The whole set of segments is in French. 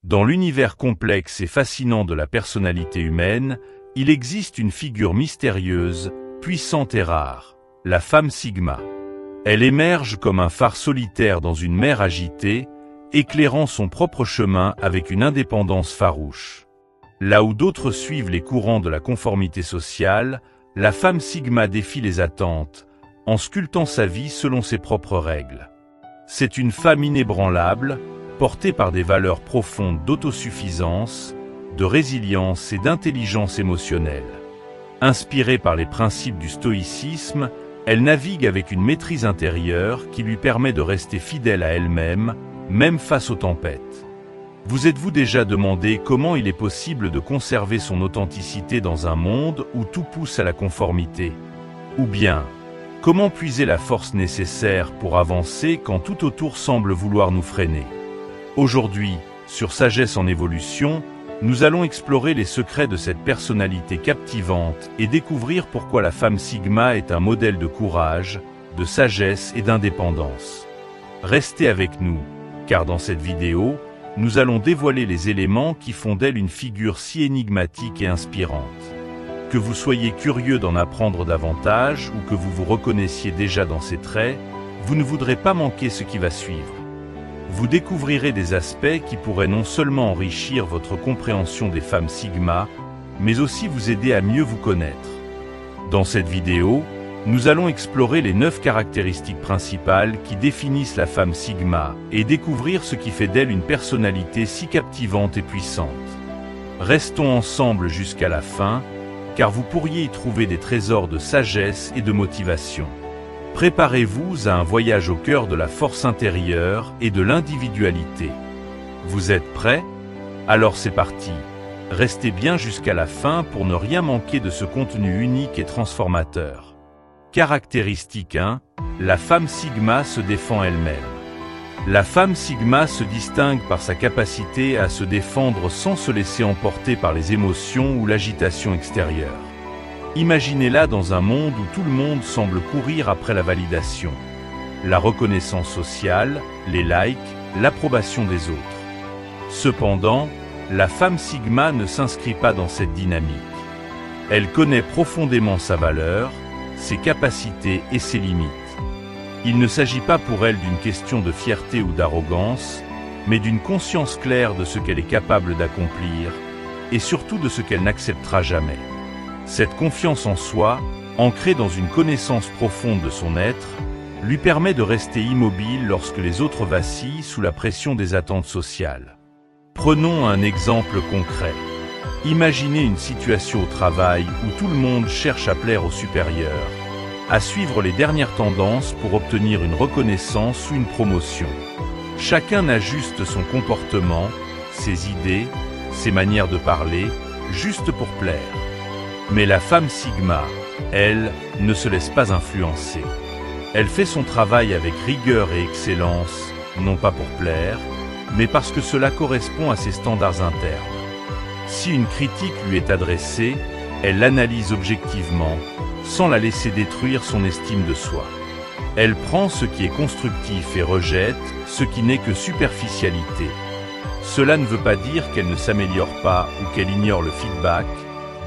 Dans l'univers complexe et fascinant de la personnalité humaine, il existe une figure mystérieuse, puissante et rare, la femme Sigma. Elle émerge comme un phare solitaire dans une mer agitée, éclairant son propre chemin avec une indépendance farouche. Là où d'autres suivent les courants de la conformité sociale, la femme Sigma défie les attentes, en sculptant sa vie selon ses propres règles. C'est une femme inébranlable, portée par des valeurs profondes d'autosuffisance, de résilience et d'intelligence émotionnelle. Inspirée par les principes du stoïcisme, elle navigue avec une maîtrise intérieure qui lui permet de rester fidèle à elle-même, même face aux tempêtes. Vous êtes-vous déjà demandé comment il est possible de conserver son authenticité dans un monde où tout pousse à la conformité? Ou bien, comment puiser la force nécessaire pour avancer quand tout autour semble vouloir nous freiner? Aujourd'hui, sur Sagesse en évolution, nous allons explorer les secrets de cette personnalité captivante et découvrir pourquoi la femme Sigma est un modèle de courage, de sagesse et d'indépendance. Restez avec nous, car dans cette vidéo, nous allons dévoiler les éléments qui font d'elle une figure si énigmatique et inspirante. Que vous soyez curieux d'en apprendre davantage ou que vous vous reconnaissiez déjà dans ses traits, vous ne voudrez pas manquer ce qui va suivre. Vous découvrirez des aspects qui pourraient non seulement enrichir votre compréhension des femmes Sigma, mais aussi vous aider à mieux vous connaître. Dans cette vidéo, nous allons explorer les 9 caractéristiques principales qui définissent la femme Sigma et découvrir ce qui fait d'elle une personnalité si captivante et puissante. Restons ensemble jusqu'à la fin, car vous pourriez y trouver des trésors de sagesse et de motivation. Préparez-vous à un voyage au cœur de la force intérieure et de l'individualité. Vous êtes prêts? Alors c'est parti. Restez bien jusqu'à la fin pour ne rien manquer de ce contenu unique et transformateur. Caractéristique 1. La femme Sigma se défend elle-même. La femme Sigma se distingue par sa capacité à se défendre sans se laisser emporter par les émotions ou l'agitation extérieure. Imaginez-la dans un monde où tout le monde semble courir après la validation, la reconnaissance sociale, les likes, l'approbation des autres. Cependant, la femme Sigma ne s'inscrit pas dans cette dynamique. Elle connaît profondément sa valeur, ses capacités et ses limites. Il ne s'agit pas pour elle d'une question de fierté ou d'arrogance, mais d'une conscience claire de ce qu'elle est capable d'accomplir, et surtout de ce qu'elle n'acceptera jamais. Cette confiance en soi, ancrée dans une connaissance profonde de son être, lui permet de rester immobile lorsque les autres vacillent sous la pression des attentes sociales. Prenons un exemple concret. Imaginez une situation au travail où tout le monde cherche à plaire aux supérieurs, à suivre les dernières tendances pour obtenir une reconnaissance ou une promotion. Chacun ajuste son comportement, ses idées, ses manières de parler, juste pour plaire. Mais la femme Sigma, elle, ne se laisse pas influencer. Elle fait son travail avec rigueur et excellence, non pas pour plaire, mais parce que cela correspond à ses standards internes. Si une critique lui est adressée, elle l'analyse objectivement, sans la laisser détruire son estime de soi. Elle prend ce qui est constructif et rejette ce qui n'est que superficialité. Cela ne veut pas dire qu'elle ne s'améliore pas ou qu'elle ignore le feedback,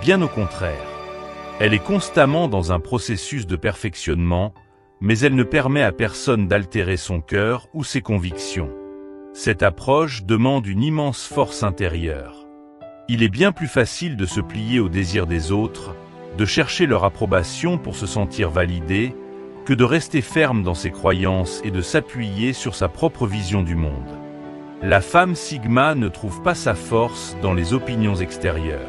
bien au contraire. Elle est constamment dans un processus de perfectionnement, mais elle ne permet à personne d'altérer son cœur ou ses convictions. Cette approche demande une immense force intérieure. Il est bien plus facile de se plier aux désirs des autres, de chercher leur approbation pour se sentir validé, que de rester ferme dans ses croyances et de s'appuyer sur sa propre vision du monde. La femme Sigma ne trouve pas sa force dans les opinions extérieures.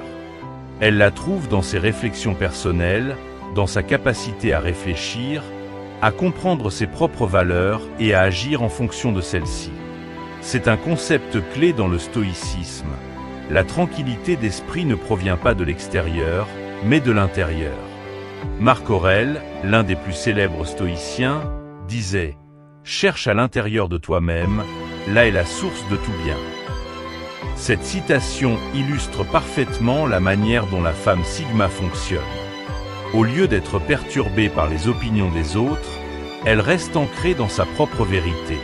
Elle la trouve dans ses réflexions personnelles, dans sa capacité à réfléchir, à comprendre ses propres valeurs et à agir en fonction de celles-ci. C'est un concept clé dans le stoïcisme. La tranquillité d'esprit ne provient pas de l'extérieur, mais de l'intérieur. Marc Aurèle, l'un des plus célèbres stoïciens, disait « Cherche à l'intérieur de toi-même, là est la source de tout bien ». Cette citation illustre parfaitement la manière dont la femme Sigma fonctionne. Au lieu d'être perturbée par les opinions des autres, elle reste ancrée dans sa propre vérité.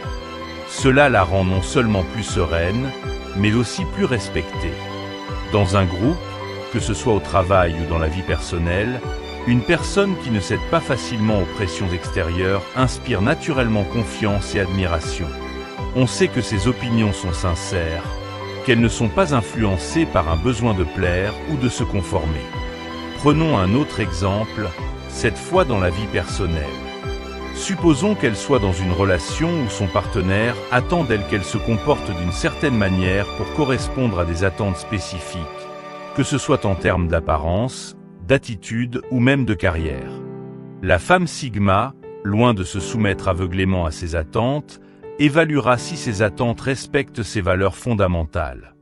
Cela la rend non seulement plus sereine, mais aussi plus respectée. Dans un groupe, que ce soit au travail ou dans la vie personnelle, une personne qui ne cède pas facilement aux pressions extérieures inspire naturellement confiance et admiration. On sait que ses opinions sont sincères, qu'elles ne sont pas influencées par un besoin de plaire ou de se conformer. Prenons un autre exemple, cette fois dans la vie personnelle. Supposons qu'elle soit dans une relation où son partenaire attend d'elle qu'elle se comporte d'une certaine manière pour correspondre à des attentes spécifiques, que ce soit en termes d'apparence, d'attitude ou même de carrière. La femme Sigma, loin de se soumettre aveuglément à ses attentes, évaluera si ces attentes respectent ses valeurs fondamentales.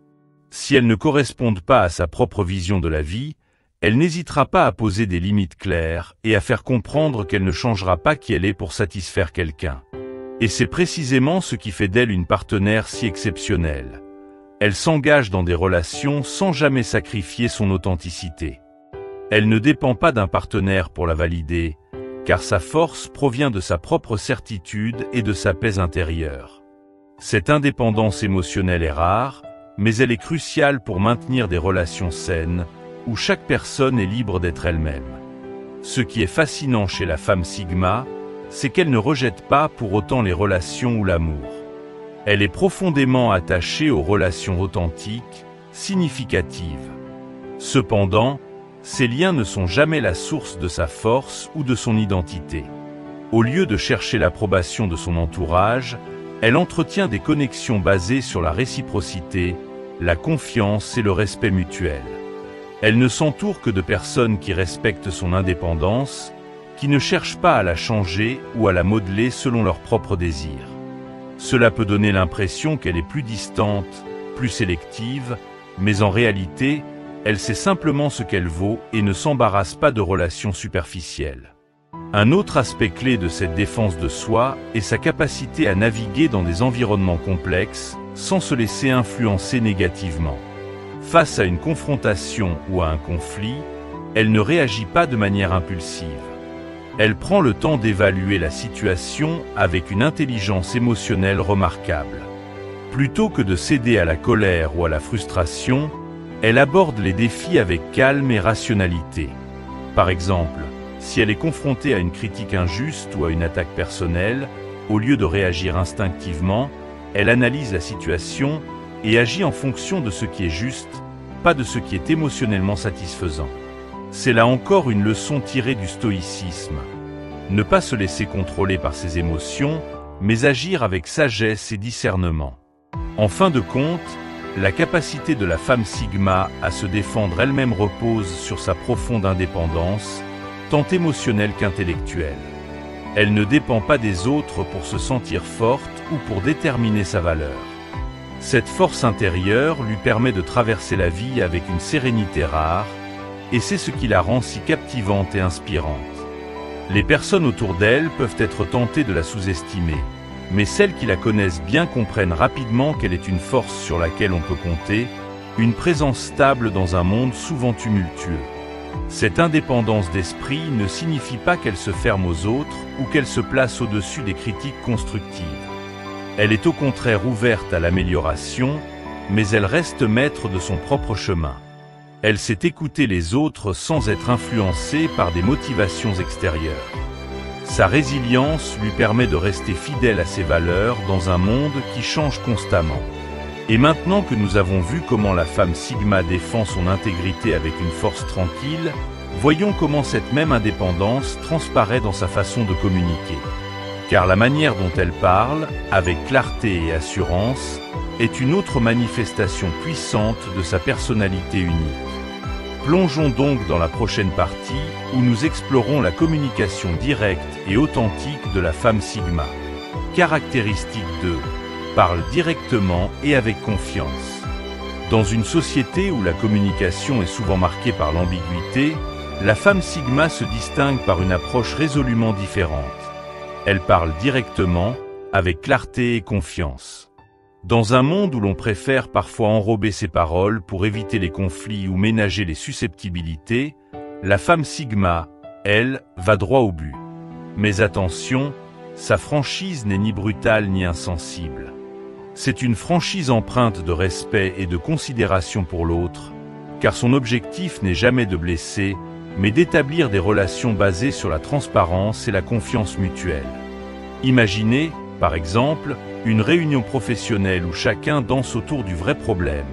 Si elles ne correspondent pas à sa propre vision de la vie, elle n'hésitera pas à poser des limites claires et à faire comprendre qu'elle ne changera pas qui elle est pour satisfaire quelqu'un. Et c'est précisément ce qui fait d'elle une partenaire si exceptionnelle. Elle s'engage dans des relations sans jamais sacrifier son authenticité. Elle ne dépend pas d'un partenaire pour la valider, car sa force provient de sa propre certitude et de sa paix intérieure. Cette indépendance émotionnelle est rare, mais elle est cruciale pour maintenir des relations saines, où chaque personne est libre d'être elle-même. Ce qui est fascinant chez la femme Sigma, c'est qu'elle ne rejette pas pour autant les relations ou l'amour. Elle est profondément attachée aux relations authentiques, significatives. Cependant, ces liens ne sont jamais la source de sa force ou de son identité. Au lieu de chercher l'approbation de son entourage, elle entretient des connexions basées sur la réciprocité, la confiance et le respect mutuel. Elle ne s'entoure que de personnes qui respectent son indépendance, qui ne cherchent pas à la changer ou à la modeler selon leurs propres désirs. Cela peut donner l'impression qu'elle est plus distante, plus sélective, mais en réalité, elle sait simplement ce qu'elle vaut et ne s'embarrasse pas de relations superficielles. Un autre aspect clé de cette défense de soi est sa capacité à naviguer dans des environnements complexes sans se laisser influencer négativement. Face à une confrontation ou à un conflit, elle ne réagit pas de manière impulsive. Elle prend le temps d'évaluer la situation avec une intelligence émotionnelle remarquable. Plutôt que de céder à la colère ou à la frustration, elle aborde les défis avec calme et rationalité. Par exemple, si elle est confrontée à une critique injuste ou à une attaque personnelle, au lieu de réagir instinctivement, elle analyse la situation et agit en fonction de ce qui est juste, pas de ce qui est émotionnellement satisfaisant. C'est là encore une leçon tirée du stoïcisme. Ne pas se laisser contrôler par ses émotions, mais agir avec sagesse et discernement. En fin de compte, la capacité de la femme Sigma à se défendre elle-même repose sur sa profonde indépendance, tant émotionnelle qu'intellectuelle. Elle ne dépend pas des autres pour se sentir forte ou pour déterminer sa valeur. Cette force intérieure lui permet de traverser la vie avec une sérénité rare, et c'est ce qui la rend si captivante et inspirante. Les personnes autour d'elle peuvent être tentées de la sous-estimer, mais celles qui la connaissent bien comprennent rapidement qu'elle est une force sur laquelle on peut compter, une présence stable dans un monde souvent tumultueux. Cette indépendance d'esprit ne signifie pas qu'elle se ferme aux autres ou qu'elle se place au-dessus des critiques constructives. Elle est au contraire ouverte à l'amélioration, mais elle reste maître de son propre chemin. Elle sait écouter les autres sans être influencée par des motivations extérieures. Sa résilience lui permet de rester fidèle à ses valeurs dans un monde qui change constamment. Et maintenant que nous avons vu comment la femme Sigma défend son intégrité avec une force tranquille, voyons comment cette même indépendance transparaît dans sa façon de communiquer. Car la manière dont elle parle, avec clarté et assurance, est une autre manifestation puissante de sa personnalité unique. Plongeons donc dans la prochaine partie où nous explorons la communication directe et authentique de la femme Sigma. Caractéristique 2. Parle directement et avec confiance. Dans une société où la communication est souvent marquée par l'ambiguïté, la femme Sigma se distingue par une approche résolument différente. Elle parle directement, avec clarté et confiance. Dans un monde où l'on préfère parfois enrober ses paroles pour éviter les conflits ou ménager les susceptibilités, la femme Sigma, elle, va droit au but. Mais attention, sa franchise n'est ni brutale ni insensible. C'est une franchise empreinte de respect et de considération pour l'autre, car son objectif n'est jamais de blesser, mais d'établir des relations basées sur la transparence et la confiance mutuelle. Imaginez, par exemple, une réunion professionnelle où chacun danse autour du vrai problème,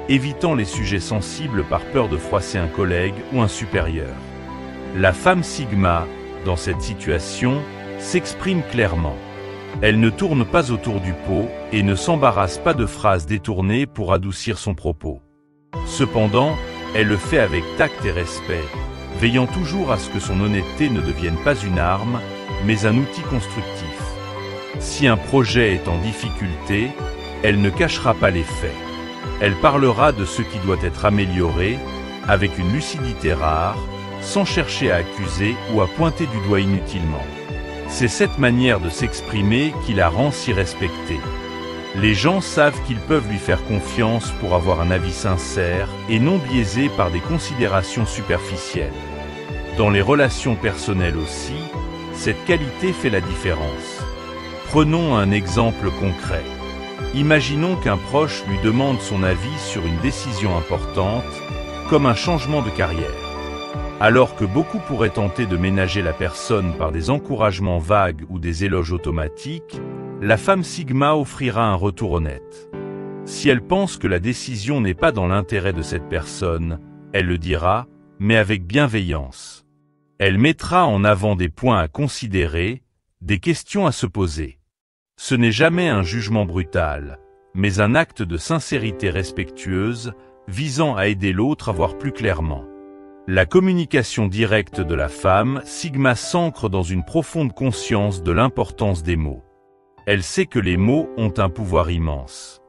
évitant les sujets sensibles par peur de froisser un collègue ou un supérieur. La femme Sigma, dans cette situation, s'exprime clairement. Elle ne tourne pas autour du pot et ne s'embarrasse pas de phrases détournées pour adoucir son propos. Cependant, elle le fait avec tact et respect, veillant toujours à ce que son honnêteté ne devienne pas une arme, mais un outil constructif. Si un projet est en difficulté, elle ne cachera pas les faits. Elle parlera de ce qui doit être amélioré, avec une lucidité rare, sans chercher à accuser ou à pointer du doigt inutilement. C'est cette manière de s'exprimer qui la rend si respectée. Les gens savent qu'ils peuvent lui faire confiance pour avoir un avis sincère et non biaisé par des considérations superficielles. Dans les relations personnelles aussi, cette qualité fait la différence. Prenons un exemple concret. Imaginons qu'un proche lui demande son avis sur une décision importante, comme un changement de carrière. Alors que beaucoup pourraient tenter de ménager la personne par des encouragements vagues ou des éloges automatiques, la femme Sigma offrira un retour honnête. Si elle pense que la décision n'est pas dans l'intérêt de cette personne, elle le dira, mais avec bienveillance. Elle mettra en avant des points à considérer, des questions à se poser. Ce n'est jamais un jugement brutal, mais un acte de sincérité respectueuse, visant à aider l'autre à voir plus clairement. La communication directe de la femme Sigma s'ancre dans une profonde conscience de l'importance des mots. Elle sait que les mots ont un pouvoir immense.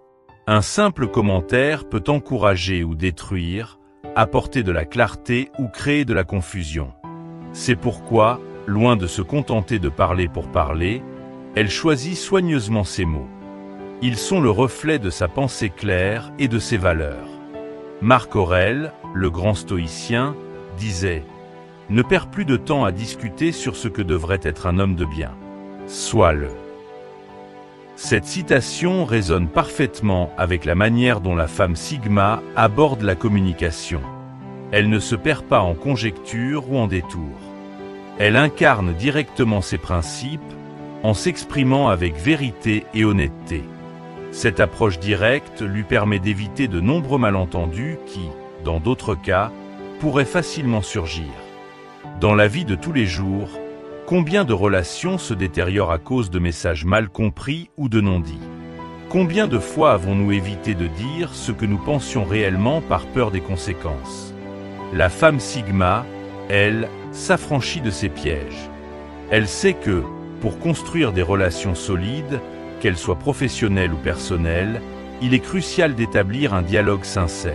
Un simple commentaire peut encourager ou détruire, apporter de la clarté ou créer de la confusion. C'est pourquoi, loin de se contenter de parler pour parler, elle choisit soigneusement ses mots. Ils sont le reflet de sa pensée claire et de ses valeurs. Marc Aurèle, le grand stoïcien, disait « Ne perds plus de temps à discuter sur ce que devrait être un homme de bien. Sois-le ». Cette citation résonne parfaitement avec la manière dont la femme Sigma aborde la communication. Elle ne se perd pas en conjectures ou en détours. Elle incarne directement ses principes, en s'exprimant avec vérité et honnêteté. Cette approche directe lui permet d'éviter de nombreux malentendus qui, dans d'autres cas, pourraient facilement surgir. Dans la vie de tous les jours, combien de relations se détériorent à cause de messages mal compris ou de non-dits? Combien de fois avons-nous évité de dire ce que nous pensions réellement par peur des conséquences? La femme Sigma, elle, s'affranchit de ces pièges. Elle sait que, pour construire des relations solides, qu'elles soient professionnelles ou personnelles, il est crucial d'établir un dialogue sincère.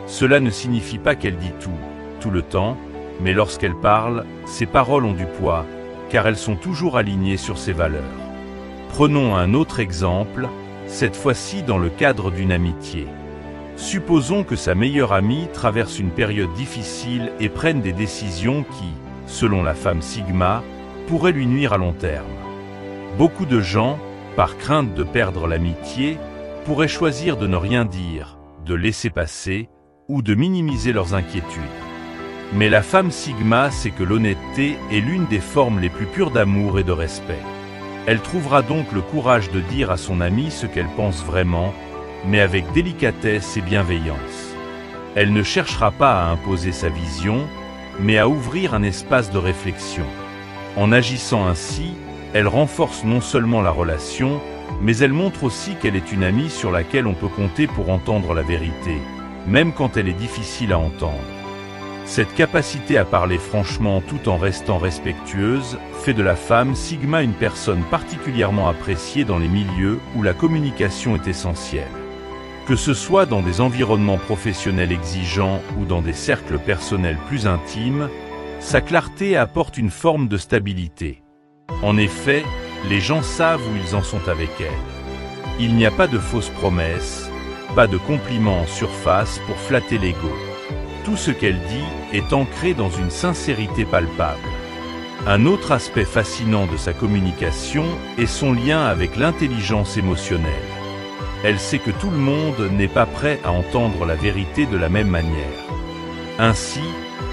Cela ne signifie pas qu'elle dit tout le temps, mais lorsqu'elle parle, ses paroles ont du poids, car elles sont toujours alignées sur ses valeurs. Prenons un autre exemple, cette fois-ci dans le cadre d'une amitié. Supposons que sa meilleure amie traverse une période difficile et prenne des décisions qui, selon la femme Sigma, pourraient lui nuire à long terme. Beaucoup de gens, par crainte de perdre l'amitié, pourraient choisir de ne rien dire, de laisser passer, ou de minimiser leurs inquiétudes. Mais la femme Sigma sait que l'honnêteté est l'une des formes les plus pures d'amour et de respect. Elle trouvera donc le courage de dire à son amie ce qu'elle pense vraiment, mais avec délicatesse et bienveillance. Elle ne cherchera pas à imposer sa vision, mais à ouvrir un espace de réflexion. En agissant ainsi, elle renforce non seulement la relation, mais elle montre aussi qu'elle est une amie sur laquelle on peut compter pour entendre la vérité, même quand elle est difficile à entendre. Cette capacité à parler franchement tout en restant respectueuse fait de la femme Sigma une personne particulièrement appréciée dans les milieux où la communication est essentielle. Que ce soit dans des environnements professionnels exigeants ou dans des cercles personnels plus intimes, sa clarté apporte une forme de stabilité. En effet, les gens savent où ils en sont avec elle. Il n'y a pas de fausses promesses, pas de compliments en surface pour flatter l'ego. Tout ce qu'elle dit est ancré dans une sincérité palpable. Un autre aspect fascinant de sa communication est son lien avec l'intelligence émotionnelle. Elle sait que tout le monde n'est pas prêt à entendre la vérité de la même manière. Ainsi,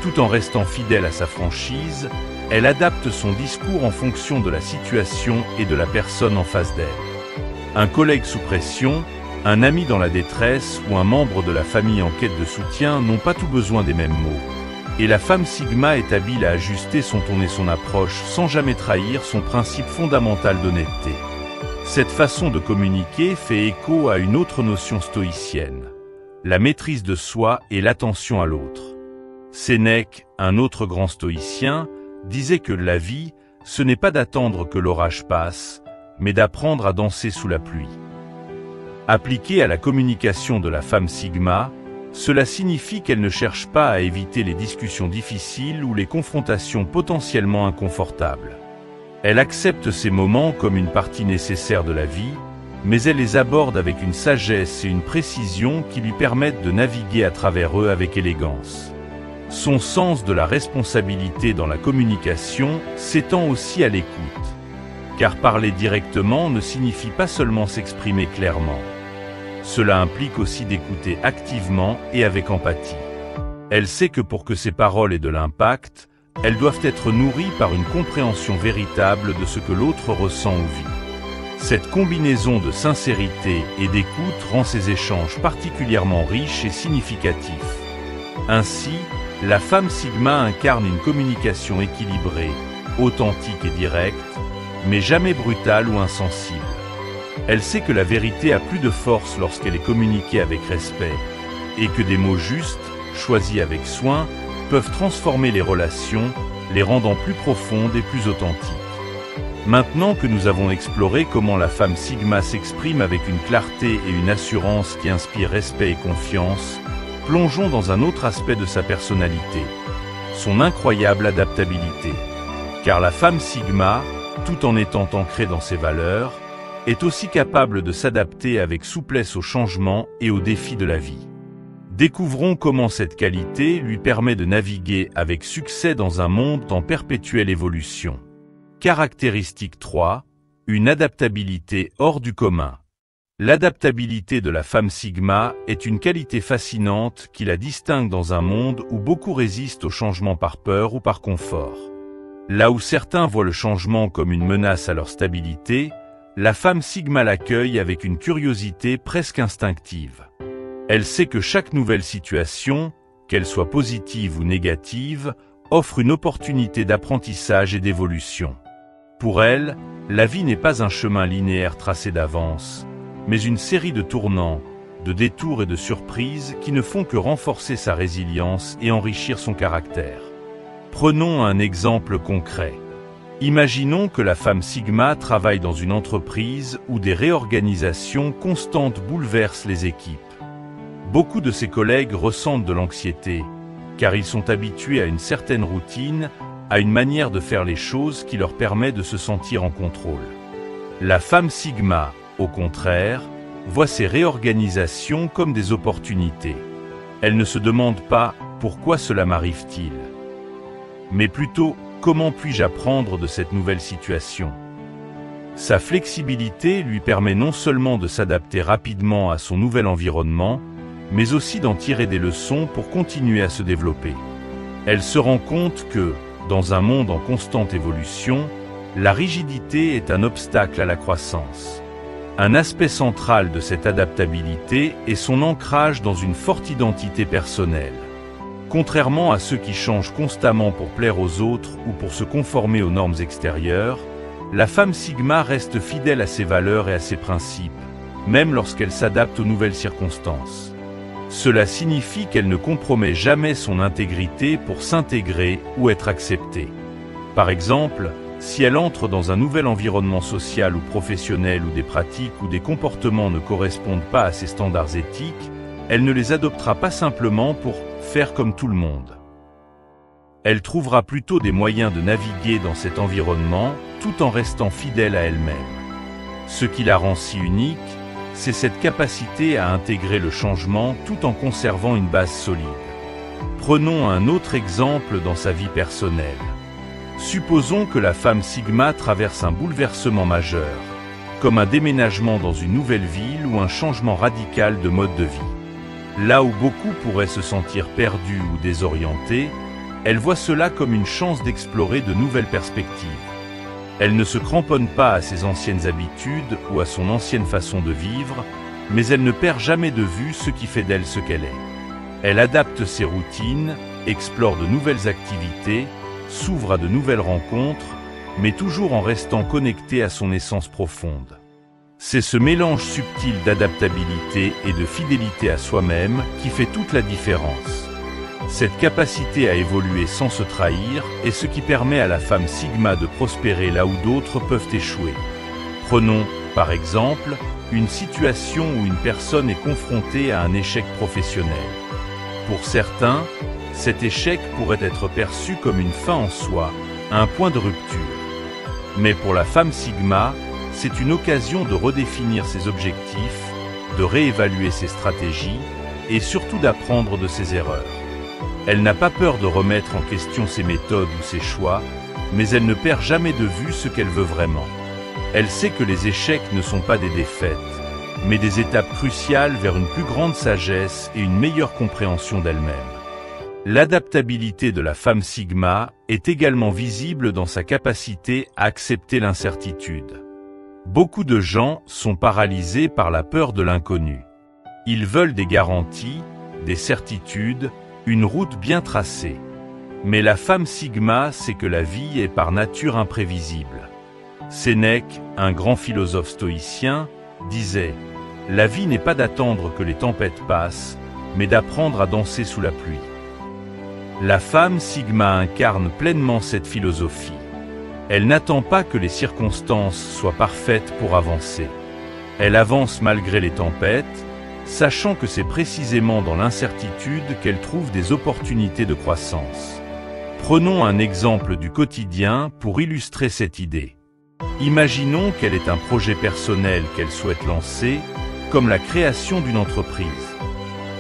tout en restant fidèle à sa franchise, elle adapte son discours en fonction de la situation et de la personne en face d'elle. Un collègue sous pression, un ami dans la détresse ou un membre de la famille en quête de soutien n'ont pas tout besoin des mêmes mots. Et la femme Sigma est habile à ajuster son ton et son approche sans jamais trahir son principe fondamental d'honnêteté. Cette façon de communiquer fait écho à une autre notion stoïcienne, la maîtrise de soi et l'attention à l'autre. Sénèque, un autre grand stoïcien, disait que la vie, ce n'est pas d'attendre que l'orage passe, mais d'apprendre à danser sous la pluie. Appliqué à la communication de la femme Sigma, cela signifie qu'elle ne cherche pas à éviter les discussions difficiles ou les confrontations potentiellement inconfortables. Elle accepte ces moments comme une partie nécessaire de la vie, mais elle les aborde avec une sagesse et une précision qui lui permettent de naviguer à travers eux avec élégance. Son sens de la responsabilité dans la communication s'étend aussi à l'écoute, car parler directement ne signifie pas seulement s'exprimer clairement. Cela implique aussi d'écouter activement et avec empathie. Elle sait que pour que ses paroles aient de l'impact, elles doivent être nourries par une compréhension véritable de ce que l'autre ressent ou vit. Cette combinaison de sincérité et d'écoute rend ces échanges particulièrement riches et significatifs. Ainsi, la femme Sigma incarne une communication équilibrée, authentique et directe, mais jamais brutale ou insensible. Elle sait que la vérité a plus de force lorsqu'elle est communiquée avec respect, et que des mots justes, choisis avec soin, peuvent transformer les relations, les rendant plus profondes et plus authentiques. Maintenant que nous avons exploré comment la femme Sigma s'exprime avec une clarté et une assurance qui inspirent respect et confiance, plongeons dans un autre aspect de sa personnalité, son incroyable adaptabilité. Car la femme Sigma, tout en étant ancrée dans ses valeurs, est aussi capable de s'adapter avec souplesse aux changements et aux défis de la vie. Découvrons comment cette qualité lui permet de naviguer avec succès dans un monde en perpétuelle évolution. Caractéristique 3, une adaptabilité hors du commun. L'adaptabilité de la femme Sigma est une qualité fascinante qui la distingue dans un monde où beaucoup résistent au changement par peur ou par confort. Là où certains voient le changement comme une menace à leur stabilité, la femme Sigma l'accueille avec une curiosité presque instinctive. Elle sait que chaque nouvelle situation, qu'elle soit positive ou négative, offre une opportunité d'apprentissage et d'évolution. Pour elle, la vie n'est pas un chemin linéaire tracé d'avance, mais une série de tournants, de détours et de surprises qui ne font que renforcer sa résilience et enrichir son caractère. Prenons un exemple concret. Imaginons que la femme Sigma travaille dans une entreprise où des réorganisations constantes bouleversent les équipes. Beaucoup de ses collègues ressentent de l'anxiété, car ils sont habitués à une certaine routine, à une manière de faire les choses qui leur permet de se sentir en contrôle. La femme Sigma, au contraire, voit ces réorganisations comme des opportunités. Elle ne se demande pas « pourquoi cela m'arrive-t-il ?», mais plutôt « comment puis-je apprendre de cette nouvelle situation ?» Sa flexibilité lui permet non seulement de s'adapter rapidement à son nouvel environnement, mais aussi d'en tirer des leçons pour continuer à se développer. Elle se rend compte que, dans un monde en constante évolution, la rigidité est un obstacle à la croissance. Un aspect central de cette adaptabilité est son ancrage dans une forte identité personnelle. Contrairement à ceux qui changent constamment pour plaire aux autres ou pour se conformer aux normes extérieures, la femme Sigma reste fidèle à ses valeurs et à ses principes, même lorsqu'elle s'adapte aux nouvelles circonstances. Cela signifie qu'elle ne compromet jamais son intégrité pour s'intégrer ou être acceptée. Par exemple, si elle entre dans un nouvel environnement social ou professionnel où des pratiques ou des comportements ne correspondent pas à ses standards éthiques, elle ne les adoptera pas simplement pour faire comme tout le monde. Elle trouvera plutôt des moyens de naviguer dans cet environnement tout en restant fidèle à elle-même. Ce qui la rend si unique, c'est cette capacité à intégrer le changement tout en conservant une base solide. Prenons un autre exemple dans sa vie personnelle. Supposons que la femme Sigma traverse un bouleversement majeur, comme un déménagement dans une nouvelle ville ou un changement radical de mode de vie. Là où beaucoup pourraient se sentir perdus ou désorientés, elle voit cela comme une chance d'explorer de nouvelles perspectives. Elle ne se cramponne pas à ses anciennes habitudes ou à son ancienne façon de vivre, mais elle ne perd jamais de vue ce qui fait d'elle ce qu'elle est. Elle adapte ses routines, explore de nouvelles activités, s'ouvre à de nouvelles rencontres, mais toujours en restant connectée à son essence profonde. C'est ce mélange subtil d'adaptabilité et de fidélité à soi-même qui fait toute la différence. Cette capacité à évoluer sans se trahir est ce qui permet à la femme Sigma de prospérer là où d'autres peuvent échouer. Prenons, par exemple, une situation où une personne est confrontée à un échec professionnel. Pour certains, cet échec pourrait être perçu comme une fin en soi, un point de rupture. Mais pour la femme Sigma, c'est une occasion de redéfinir ses objectifs, de réévaluer ses stratégies et surtout d'apprendre de ses erreurs. Elle n'a pas peur de remettre en question ses méthodes ou ses choix, mais elle ne perd jamais de vue ce qu'elle veut vraiment. Elle sait que les échecs ne sont pas des défaites, mais des étapes cruciales vers une plus grande sagesse et une meilleure compréhension d'elle-même. L'adaptabilité de la femme Sigma est également visible dans sa capacité à accepter l'incertitude. Beaucoup de gens sont paralysés par la peur de l'inconnu. Ils veulent des garanties, des certitudes, une route bien tracée. Mais la femme Sigma sait que la vie est par nature imprévisible. Sénèque, un grand philosophe stoïcien, disait « La vie n'est pas d'attendre que les tempêtes passent, mais d'apprendre à danser sous la pluie ». La femme Sigma incarne pleinement cette philosophie. Elle n'attend pas que les circonstances soient parfaites pour avancer. Elle avance malgré les tempêtes, sachant que c'est précisément dans l'incertitude qu'elle trouve des opportunités de croissance. Prenons un exemple du quotidien pour illustrer cette idée. Imaginons qu'elle ait un projet personnel qu'elle souhaite lancer, comme la création d'une entreprise.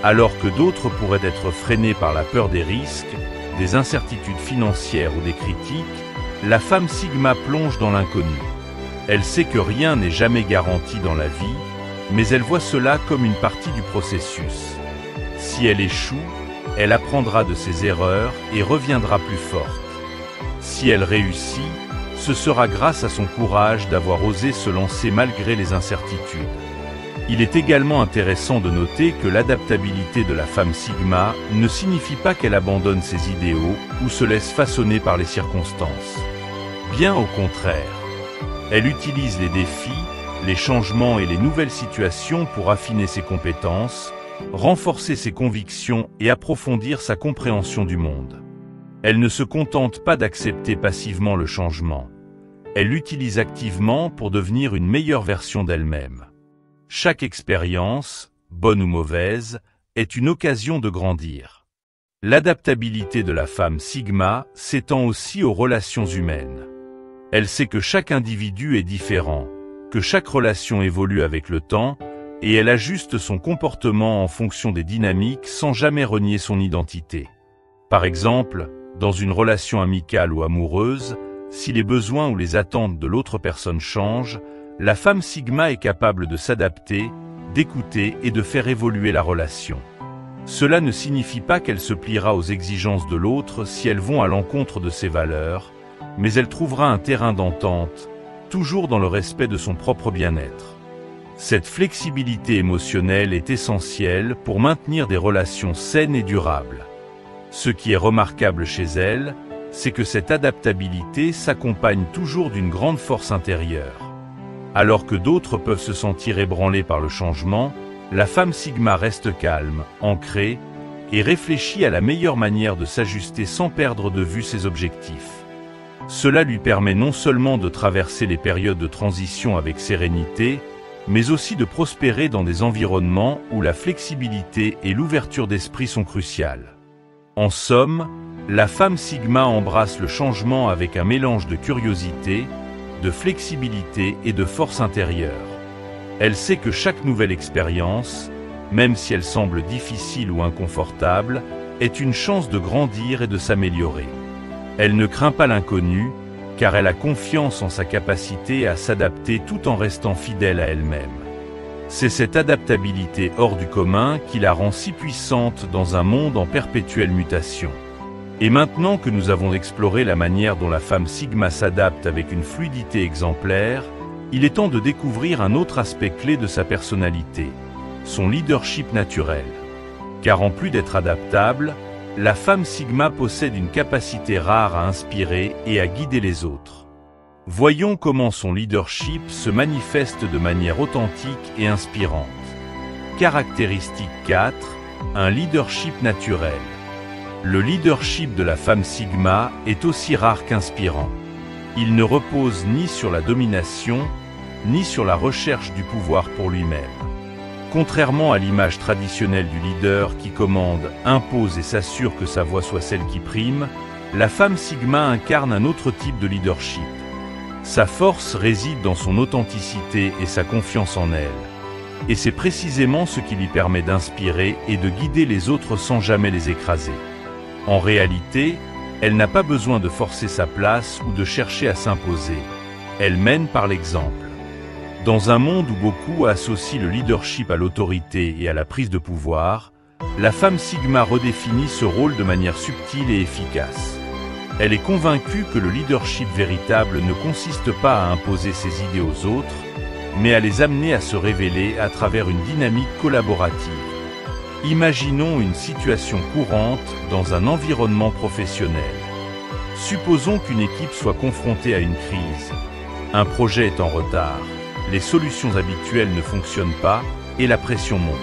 Alors que d'autres pourraient être freinés par la peur des risques, des incertitudes financières ou des critiques, la femme Sigma plonge dans l'inconnu. Elle sait que rien n'est jamais garanti dans la vie, mais elle voit cela comme une partie du processus. Si elle échoue, elle apprendra de ses erreurs et reviendra plus forte. Si elle réussit, ce sera grâce à son courage d'avoir osé se lancer malgré les incertitudes. Il est également intéressant de noter que l'adaptabilité de la femme Sigma ne signifie pas qu'elle abandonne ses idéaux ou se laisse façonner par les circonstances. Bien au contraire, elle utilise les défis, les changements et les nouvelles situations pour affiner ses compétences, renforcer ses convictions et approfondir sa compréhension du monde. Elle ne se contente pas d'accepter passivement le changement. Elle l'utilise activement pour devenir une meilleure version d'elle-même. Chaque expérience, bonne ou mauvaise, est une occasion de grandir. L'adaptabilité de la femme Sigma s'étend aussi aux relations humaines. Elle sait que chaque individu est différent, que chaque relation évolue avec le temps, et elle ajuste son comportement en fonction des dynamiques sans jamais renier son identité. Par exemple, dans une relation amicale ou amoureuse, si les besoins ou les attentes de l'autre personne changent, la femme Sigma est capable de s'adapter, d'écouter et de faire évoluer la relation. Cela ne signifie pas qu'elle se pliera aux exigences de l'autre si elles vont à l'encontre de ses valeurs, mais elle trouvera un terrain d'entente, toujours dans le respect de son propre bien-être. Cette flexibilité émotionnelle est essentielle pour maintenir des relations saines et durables. Ce qui est remarquable chez elle, c'est que cette adaptabilité s'accompagne toujours d'une grande force intérieure. Alors que d'autres peuvent se sentir ébranlés par le changement, la femme Sigma reste calme, ancrée, et réfléchit à la meilleure manière de s'ajuster sans perdre de vue ses objectifs. Cela lui permet non seulement de traverser les périodes de transition avec sérénité, mais aussi de prospérer dans des environnements où la flexibilité et l'ouverture d'esprit sont cruciales. En somme, la femme Sigma embrasse le changement avec un mélange de curiosité, de flexibilité et de force intérieure. Elle sait que chaque nouvelle expérience, même si elle semble difficile ou inconfortable, est une chance de grandir et de s'améliorer. Elle ne craint pas l'inconnu, car elle a confiance en sa capacité à s'adapter tout en restant fidèle à elle-même. C'est cette adaptabilité hors du commun qui la rend si puissante dans un monde en perpétuelle mutation. Et maintenant que nous avons exploré la manière dont la femme Sigma s'adapte avec une fluidité exemplaire, il est temps de découvrir un autre aspect clé de sa personnalité, son leadership naturel. Car en plus d'être adaptable, la femme Sigma possède une capacité rare à inspirer et à guider les autres. Voyons comment son leadership se manifeste de manière authentique et inspirante. Caractéristique 4, un leadership naturel. Le leadership de la femme Sigma est aussi rare qu'inspirant. Il ne repose ni sur la domination, ni sur la recherche du pouvoir pour lui-même. Contrairement à l'image traditionnelle du leader qui commande, impose et s'assure que sa voix soit celle qui prime, la femme Sigma incarne un autre type de leadership. Sa force réside dans son authenticité et sa confiance en elle. Et c'est précisément ce qui lui permet d'inspirer et de guider les autres sans jamais les écraser. En réalité, elle n'a pas besoin de forcer sa place ou de chercher à s'imposer. Elle mène par l'exemple. Dans un monde où beaucoup associent le leadership à l'autorité et à la prise de pouvoir, la femme Sigma redéfinit ce rôle de manière subtile et efficace. Elle est convaincue que le leadership véritable ne consiste pas à imposer ses idées aux autres, mais à les amener à se révéler à travers une dynamique collaborative. Imaginons une situation courante dans un environnement professionnel. Supposons qu'une équipe soit confrontée à une crise. Un projet est en retard, les solutions habituelles ne fonctionnent pas et la pression monte.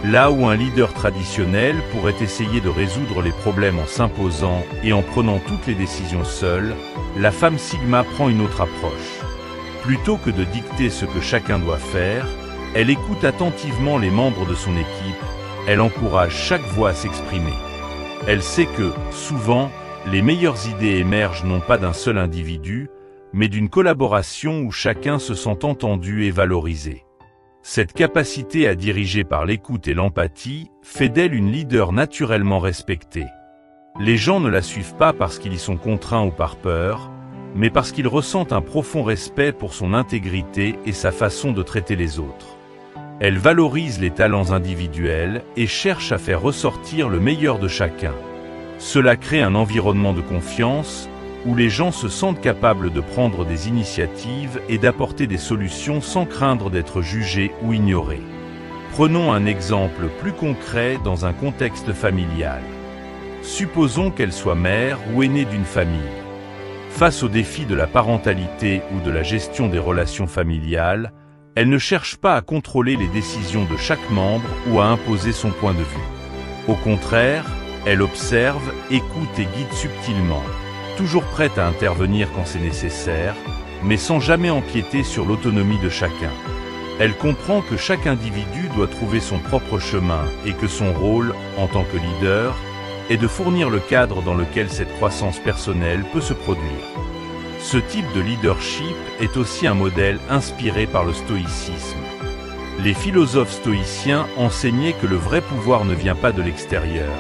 Là où un leader traditionnel pourrait essayer de résoudre les problèmes en s'imposant et en prenant toutes les décisions seule, la femme Sigma prend une autre approche. Plutôt que de dicter ce que chacun doit faire, elle écoute attentivement les membres de son équipe, elle encourage chaque voix à s'exprimer. Elle sait que, souvent, les meilleures idées émergent non pas d'un seul individu, mais d'une collaboration où chacun se sent entendu et valorisé. Cette capacité à diriger par l'écoute et l'empathie fait d'elle une leader naturellement respectée. Les gens ne la suivent pas parce qu'ils y sont contraints ou par peur, mais parce qu'ils ressentent un profond respect pour son intégrité et sa façon de traiter les autres. Elle valorise les talents individuels et cherche à faire ressortir le meilleur de chacun. Cela crée un environnement de confiance où les gens se sentent capables de prendre des initiatives et d'apporter des solutions sans craindre d'être jugés ou ignorés. Prenons un exemple plus concret dans un contexte familial. Supposons qu'elle soit mère ou aînée d'une famille. Face aux défis de la parentalité ou de la gestion des relations familiales, elle ne cherche pas à contrôler les décisions de chaque membre ou à imposer son point de vue. Au contraire, elle observe, écoute et guide subtilement, toujours prête à intervenir quand c'est nécessaire, mais sans jamais empiéter sur l'autonomie de chacun. Elle comprend que chaque individu doit trouver son propre chemin et que son rôle, en tant que leader, est de fournir le cadre dans lequel cette croissance personnelle peut se produire. Ce type de leadership est aussi un modèle inspiré par le stoïcisme. Les philosophes stoïciens enseignaient que le vrai pouvoir ne vient pas de l'extérieur,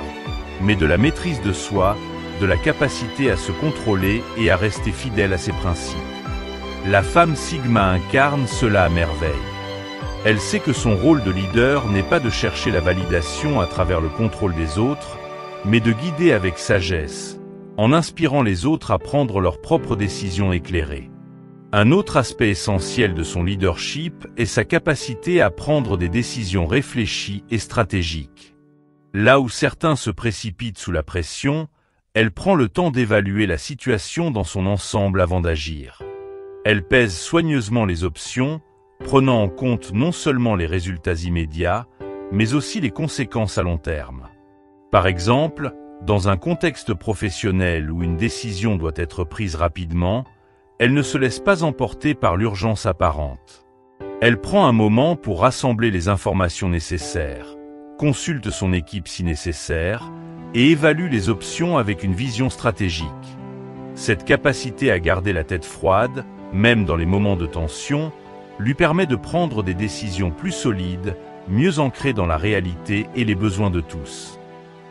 mais de la maîtrise de soi, de la capacité à se contrôler et à rester fidèle à ses principes. La femme Sigma incarne cela à merveille. Elle sait que son rôle de leader n'est pas de chercher la validation à travers le contrôle des autres, mais de guider avec sagesse, en inspirant les autres à prendre leurs propres décisions éclairées. Un autre aspect essentiel de son leadership est sa capacité à prendre des décisions réfléchies et stratégiques. Là où certains se précipitent sous la pression, elle prend le temps d'évaluer la situation dans son ensemble avant d'agir. Elle pèse soigneusement les options, prenant en compte non seulement les résultats immédiats, mais aussi les conséquences à long terme. Par exemple, dans un contexte professionnel où une décision doit être prise rapidement, elle ne se laisse pas emporter par l'urgence apparente. Elle prend un moment pour rassembler les informations nécessaires, consulte son équipe si nécessaire, et évalue les options avec une vision stratégique. Cette capacité à garder la tête froide, même dans les moments de tension, lui permet de prendre des décisions plus solides, mieux ancrées dans la réalité et les besoins de tous.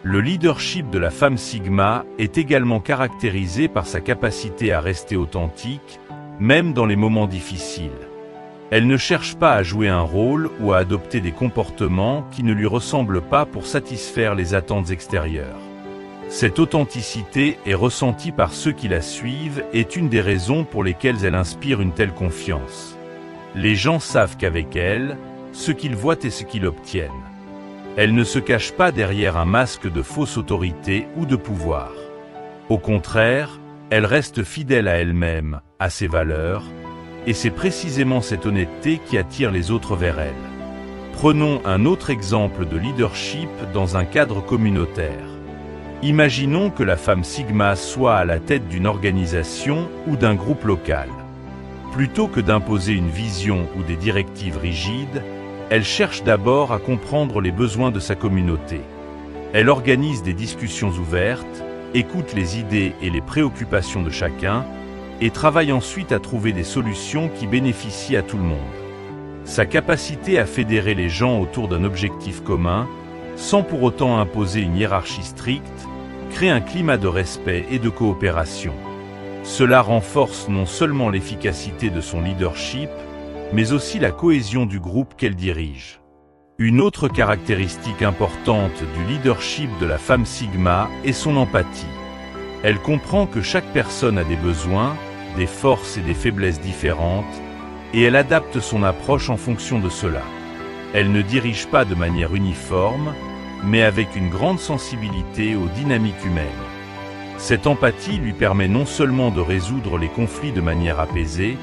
Le leadership de la femme Sigma est également caractérisé par sa capacité à rester authentique, même dans les moments difficiles. Elle ne cherche pas à jouer un rôle ou à adopter des comportements qui ne lui ressemblent pas pour satisfaire les attentes extérieures. Cette authenticité est ressentie par ceux qui la suivent et est une des raisons pour lesquelles elle inspire une telle confiance. Les gens savent qu'avec elle, ce qu'ils voient est ce qu'ils obtiennent. Elle ne se cache pas derrière un masque de fausse autorité ou de pouvoir. Au contraire, elle reste fidèle à elle-même, à ses valeurs, et c'est précisément cette honnêteté qui attire les autres vers elle. Prenons un autre exemple de leadership dans un cadre communautaire. Imaginons que la femme Sigma soit à la tête d'une organisation ou d'un groupe local. Plutôt que d'imposer une vision ou des directives rigides, elle cherche d'abord à comprendre les besoins de sa communauté. Elle organise des discussions ouvertes, écoute les idées et les préoccupations de chacun, et travaille ensuite à trouver des solutions qui bénéficient à tout le monde. Sa capacité à fédérer les gens autour d'un objectif commun, sans pour autant imposer une hiérarchie stricte, crée un climat de respect et de coopération. Cela renforce non seulement l'efficacité de son leadership, mais aussi la cohésion du groupe qu'elle dirige. Une autre caractéristique importante du leadership de la femme Sigma est son empathie. Elle comprend que chaque personne a des besoins, des forces et des faiblesses différentes, et elle adapte son approche en fonction de cela. Elle ne dirige pas de manière uniforme, mais avec une grande sensibilité aux dynamiques humaines. Cette empathie lui permet non seulement de résoudre les conflits de manière apaisée,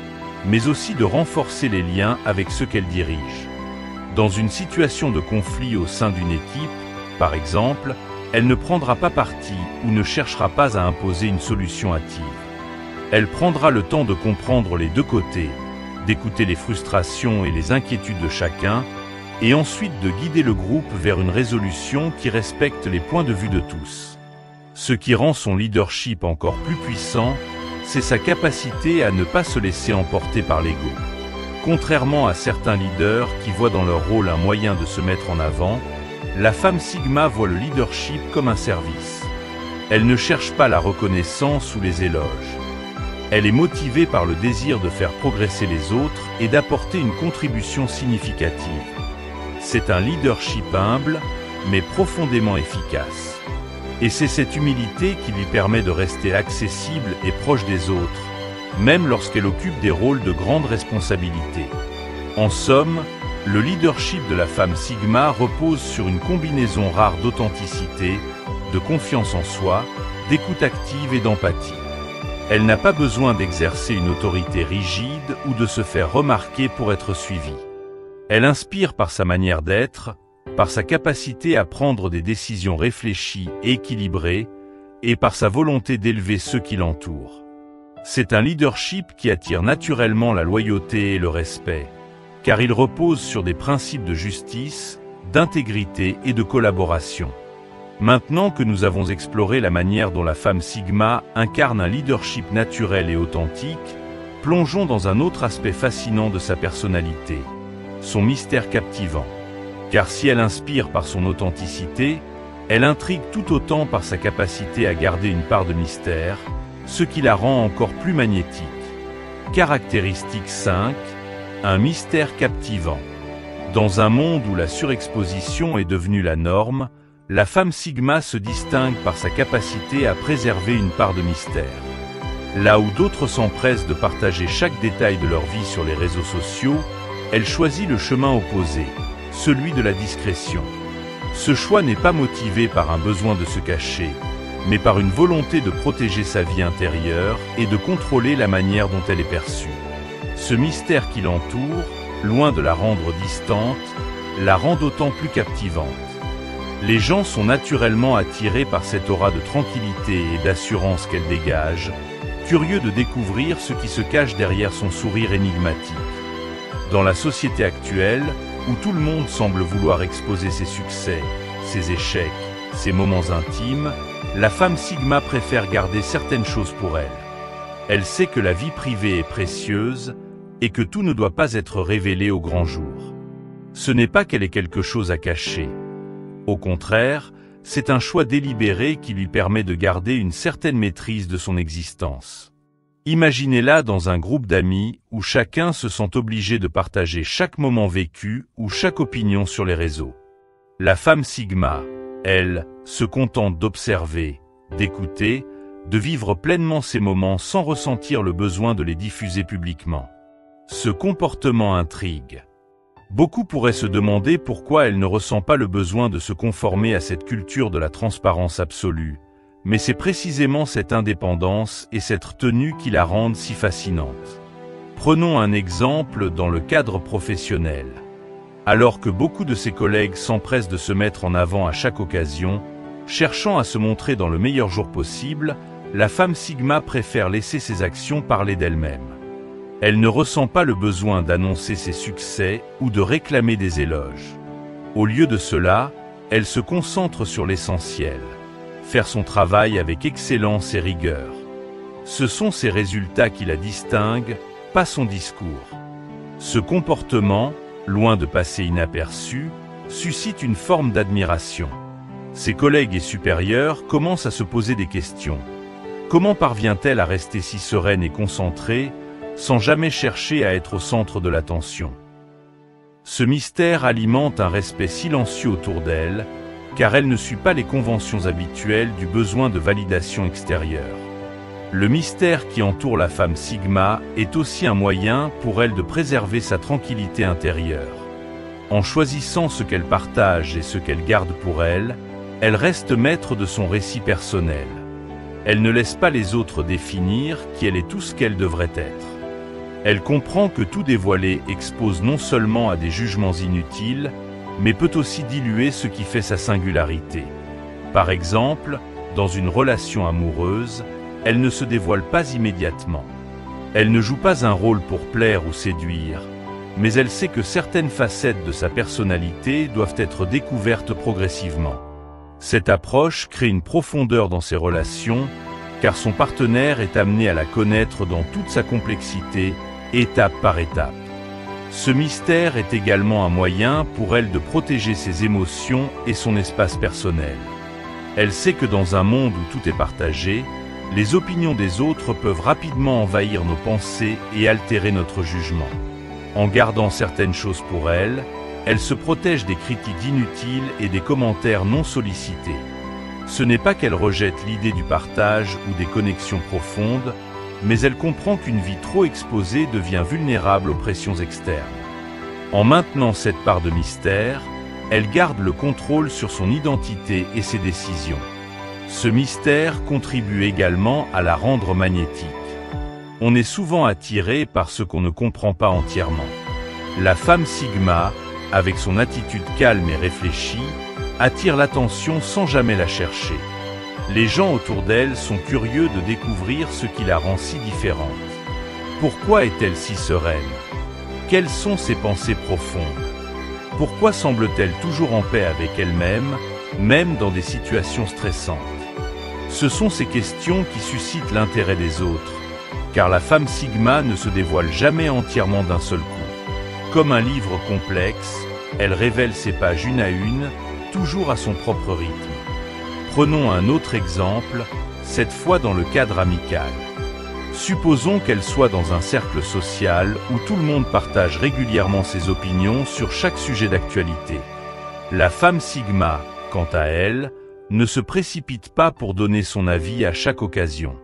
mais aussi de renforcer les liens avec ceux qu'elle dirige. Dans une situation de conflit au sein d'une équipe, par exemple, elle ne prendra pas parti ou ne cherchera pas à imposer une solution hâtive. Elle prendra le temps de comprendre les deux côtés, d'écouter les frustrations et les inquiétudes de chacun, et ensuite de guider le groupe vers une résolution qui respecte les points de vue de tous. Ce qui rend son leadership encore plus puissant, c'est sa capacité à ne pas se laisser emporter par l'ego. Contrairement à certains leaders qui voient dans leur rôle un moyen de se mettre en avant, la femme Sigma voit le leadership comme un service. Elle ne cherche pas la reconnaissance ou les éloges. Elle est motivée par le désir de faire progresser les autres et d'apporter une contribution significative. C'est un leadership humble, mais profondément efficace. Et c'est cette humilité qui lui permet de rester accessible et proche des autres, même lorsqu'elle occupe des rôles de grande responsabilité. En somme, le leadership de la femme Sigma repose sur une combinaison rare d'authenticité, de confiance en soi, d'écoute active et d'empathie. Elle n'a pas besoin d'exercer une autorité rigide ou de se faire remarquer pour être suivie. Elle inspire par sa manière d'être, par sa capacité à prendre des décisions réfléchies et équilibrées, et par sa volonté d'élever ceux qui l'entourent. C'est un leadership qui attire naturellement la loyauté et le respect, car il repose sur des principes de justice, d'intégrité et de collaboration. Maintenant que nous avons exploré la manière dont la femme Sigma incarne un leadership naturel et authentique, plongeons dans un autre aspect fascinant de sa personnalité, son mystère captivant. Car si elle inspire par son authenticité, elle intrigue tout autant par sa capacité à garder une part de mystère, ce qui la rend encore plus magnétique. Caractéristique 5, un mystère captivant. Dans un monde où la surexposition est devenue la norme, la femme Sigma se distingue par sa capacité à préserver une part de mystère. Là où d'autres s'empressent de partager chaque détail de leur vie sur les réseaux sociaux, elle choisit le chemin opposé, celui de la discrétion. Ce choix n'est pas motivé par un besoin de se cacher, mais par une volonté de protéger sa vie intérieure et de contrôler la manière dont elle est perçue. Ce mystère qui l'entoure, loin de la rendre distante, la rend d'autant plus captivante. Les gens sont naturellement attirés par cette aura de tranquillité et d'assurance qu'elle dégage, curieux de découvrir ce qui se cache derrière son sourire énigmatique. Dans la société actuelle, où tout le monde semble vouloir exposer ses succès, ses échecs, ses moments intimes, la femme Sigma préfère garder certaines choses pour elle. Elle sait que la vie privée est précieuse et que tout ne doit pas être révélé au grand jour. Ce n'est pas qu'elle ait quelque chose à cacher. Au contraire, c'est un choix délibéré qui lui permet de garder une certaine maîtrise de son existence. Imaginez-la dans un groupe d'amis où chacun se sent obligé de partager chaque moment vécu ou chaque opinion sur les réseaux. La femme Sigma, elle, se contente d'observer, d'écouter, de vivre pleinement ces moments sans ressentir le besoin de les diffuser publiquement. Ce comportement intrigue. Beaucoup pourraient se demander pourquoi elle ne ressent pas le besoin de se conformer à cette culture de la transparence absolue, mais c'est précisément cette indépendance et cette tenue qui la rendent si fascinante. Prenons un exemple dans le cadre professionnel. Alors que beaucoup de ses collègues s'empressent de se mettre en avant à chaque occasion, cherchant à se montrer dans le meilleur jour possible, la femme Sigma préfère laisser ses actions parler d'elle-même. Elle ne ressent pas le besoin d'annoncer ses succès ou de réclamer des éloges. Au lieu de cela, elle se concentre sur l'essentiel. Faire son travail avec excellence et rigueur. Ce sont ses résultats qui la distinguent, pas son discours. Ce comportement, loin de passer inaperçu, suscite une forme d'admiration. Ses collègues et supérieurs commencent à se poser des questions. Comment parvient-elle à rester si sereine et concentrée, sans jamais chercher à être au centre de l'attention? Ce mystère alimente un respect silencieux autour d'elle, car elle ne suit pas les conventions habituelles du besoin de validation extérieure. Le mystère qui entoure la femme Sigma est aussi un moyen pour elle de préserver sa tranquillité intérieure. En choisissant ce qu'elle partage et ce qu'elle garde pour elle, elle reste maître de son récit personnel. Elle ne laisse pas les autres définir qui elle est tout ce qu'elle devrait être. Elle comprend que tout dévoiler expose non seulement à des jugements inutiles, mais peut aussi diluer ce qui fait sa singularité. Par exemple, dans une relation amoureuse, elle ne se dévoile pas immédiatement. Elle ne joue pas un rôle pour plaire ou séduire, mais elle sait que certaines facettes de sa personnalité doivent être découvertes progressivement. Cette approche crée une profondeur dans ses relations, car son partenaire est amené à la connaître dans toute sa complexité, étape par étape. Ce mystère est également un moyen pour elle de protéger ses émotions et son espace personnel. Elle sait que dans un monde où tout est partagé, les opinions des autres peuvent rapidement envahir nos pensées et altérer notre jugement. En gardant certaines choses pour elle, elle se protège des critiques inutiles et des commentaires non sollicités. Ce n'est pas qu'elle rejette l'idée du partage ou des connexions profondes, mais elle comprend qu'une vie trop exposée devient vulnérable aux pressions externes. En maintenant cette part de mystère, elle garde le contrôle sur son identité et ses décisions. Ce mystère contribue également à la rendre magnétique. On est souvent attiré par ce qu'on ne comprend pas entièrement. La femme Sigma, avec son attitude calme et réfléchie, attire l'attention sans jamais la chercher. Les gens autour d'elle sont curieux de découvrir ce qui la rend si différente. Pourquoi est-elle si sereine? Quelles sont ses pensées profondes? Pourquoi semble-t-elle toujours en paix avec elle-même, même dans des situations stressantes? Ce sont ces questions qui suscitent l'intérêt des autres, car la femme Sigma ne se dévoile jamais entièrement d'un seul coup. Comme un livre complexe, elle révèle ses pages une à une, toujours à son propre rythme. Prenons un autre exemple, cette fois dans le cadre amical. Supposons qu'elle soit dans un cercle social où tout le monde partage régulièrement ses opinions sur chaque sujet d'actualité. La femme Sigma, quant à elle, ne se précipite pas pour donner son avis à chaque occasion.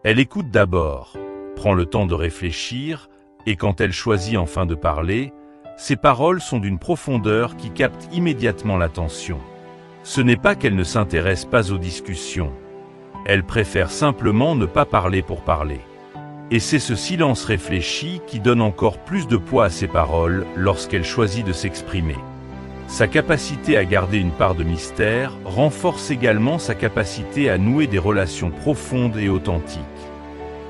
Elle écoute d'abord, prend le temps de réfléchir, et quand elle choisit enfin de parler, ses paroles sont d'une profondeur qui capte immédiatement l'attention. Ce n'est pas qu'elle ne s'intéresse pas aux discussions. Elle préfère simplement ne pas parler pour parler. Et c'est ce silence réfléchi qui donne encore plus de poids à ses paroles lorsqu'elle choisit de s'exprimer. Sa capacité à garder une part de mystère renforce également sa capacité à nouer des relations profondes et authentiques.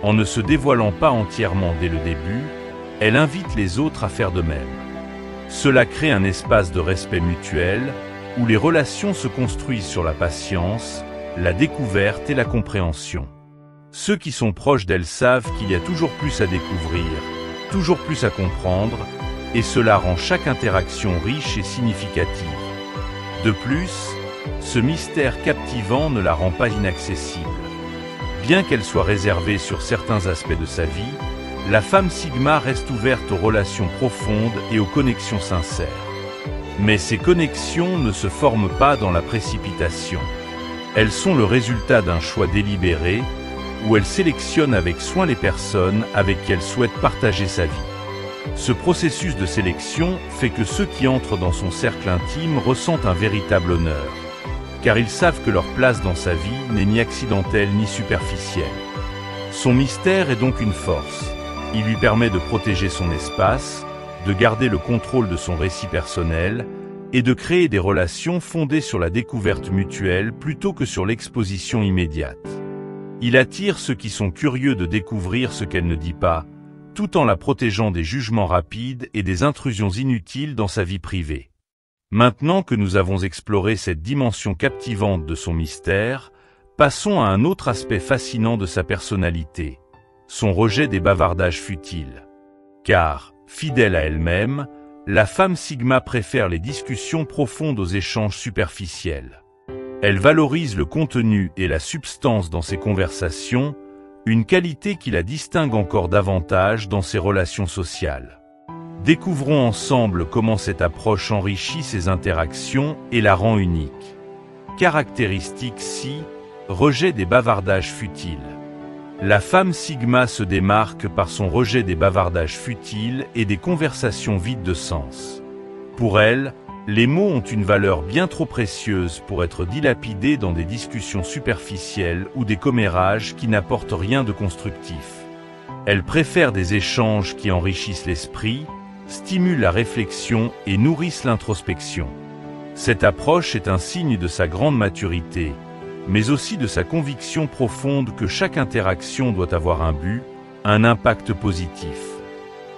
En ne se dévoilant pas entièrement dès le début, elle invite les autres à faire de même. Cela crée un espace de respect mutuel où les relations se construisent sur la patience, la découverte et la compréhension. Ceux qui sont proches d'elle savent qu'il y a toujours plus à découvrir, toujours plus à comprendre, et cela rend chaque interaction riche et significative. De plus, Ce mystère captivant ne la rend pas inaccessible. Bien qu'elle soit réservée sur certains aspects de sa vie, la femme Sigma reste ouverte aux relations profondes et aux connexions sincères. Mais ces connexions ne se forment pas dans la précipitation. Elles sont le résultat d'un choix délibéré, où elle sélectionne avec soin les personnes avec qui elle souhaite partager sa vie. Ce processus de sélection fait que ceux qui entrent dans son cercle intime ressentent un véritable honneur, car ils savent que leur place dans sa vie n'est ni accidentelle ni superficielle. Son mystère est donc une force. Il lui permet de protéger son espace, de garder le contrôle de son récit personnel et de créer des relations fondées sur la découverte mutuelle plutôt que sur l'exposition immédiate. Il attire ceux qui sont curieux de découvrir ce qu'elle ne dit pas, tout en la protégeant des jugements rapides et des intrusions inutiles dans sa vie privée. Maintenant que nous avons exploré cette dimension captivante de son mystère, passons à un autre aspect fascinant de sa personnalité, son rejet des bavardages futiles. Car, fidèle à elle-même, la femme Sigma préfère les discussions profondes aux échanges superficiels. Elle valorise le contenu et la substance dans ses conversations, une qualité qui la distingue encore davantage dans ses relations sociales. Découvrons ensemble comment cette approche enrichit ses interactions et la rend unique. Caractéristique Si, rejet des bavardages futiles. La femme Sigma se démarque par son rejet des bavardages futiles et des conversations vides de sens. Pour elle, les mots ont une valeur bien trop précieuse pour être dilapidés dans des discussions superficielles ou des commérages qui n'apportent rien de constructif. Elle préfère des échanges qui enrichissent l'esprit, stimulent la réflexion et nourrissent l'introspection. Cette approche est un signe de sa grande maturité, mais aussi de sa conviction profonde que chaque interaction doit avoir un but, un impact positif.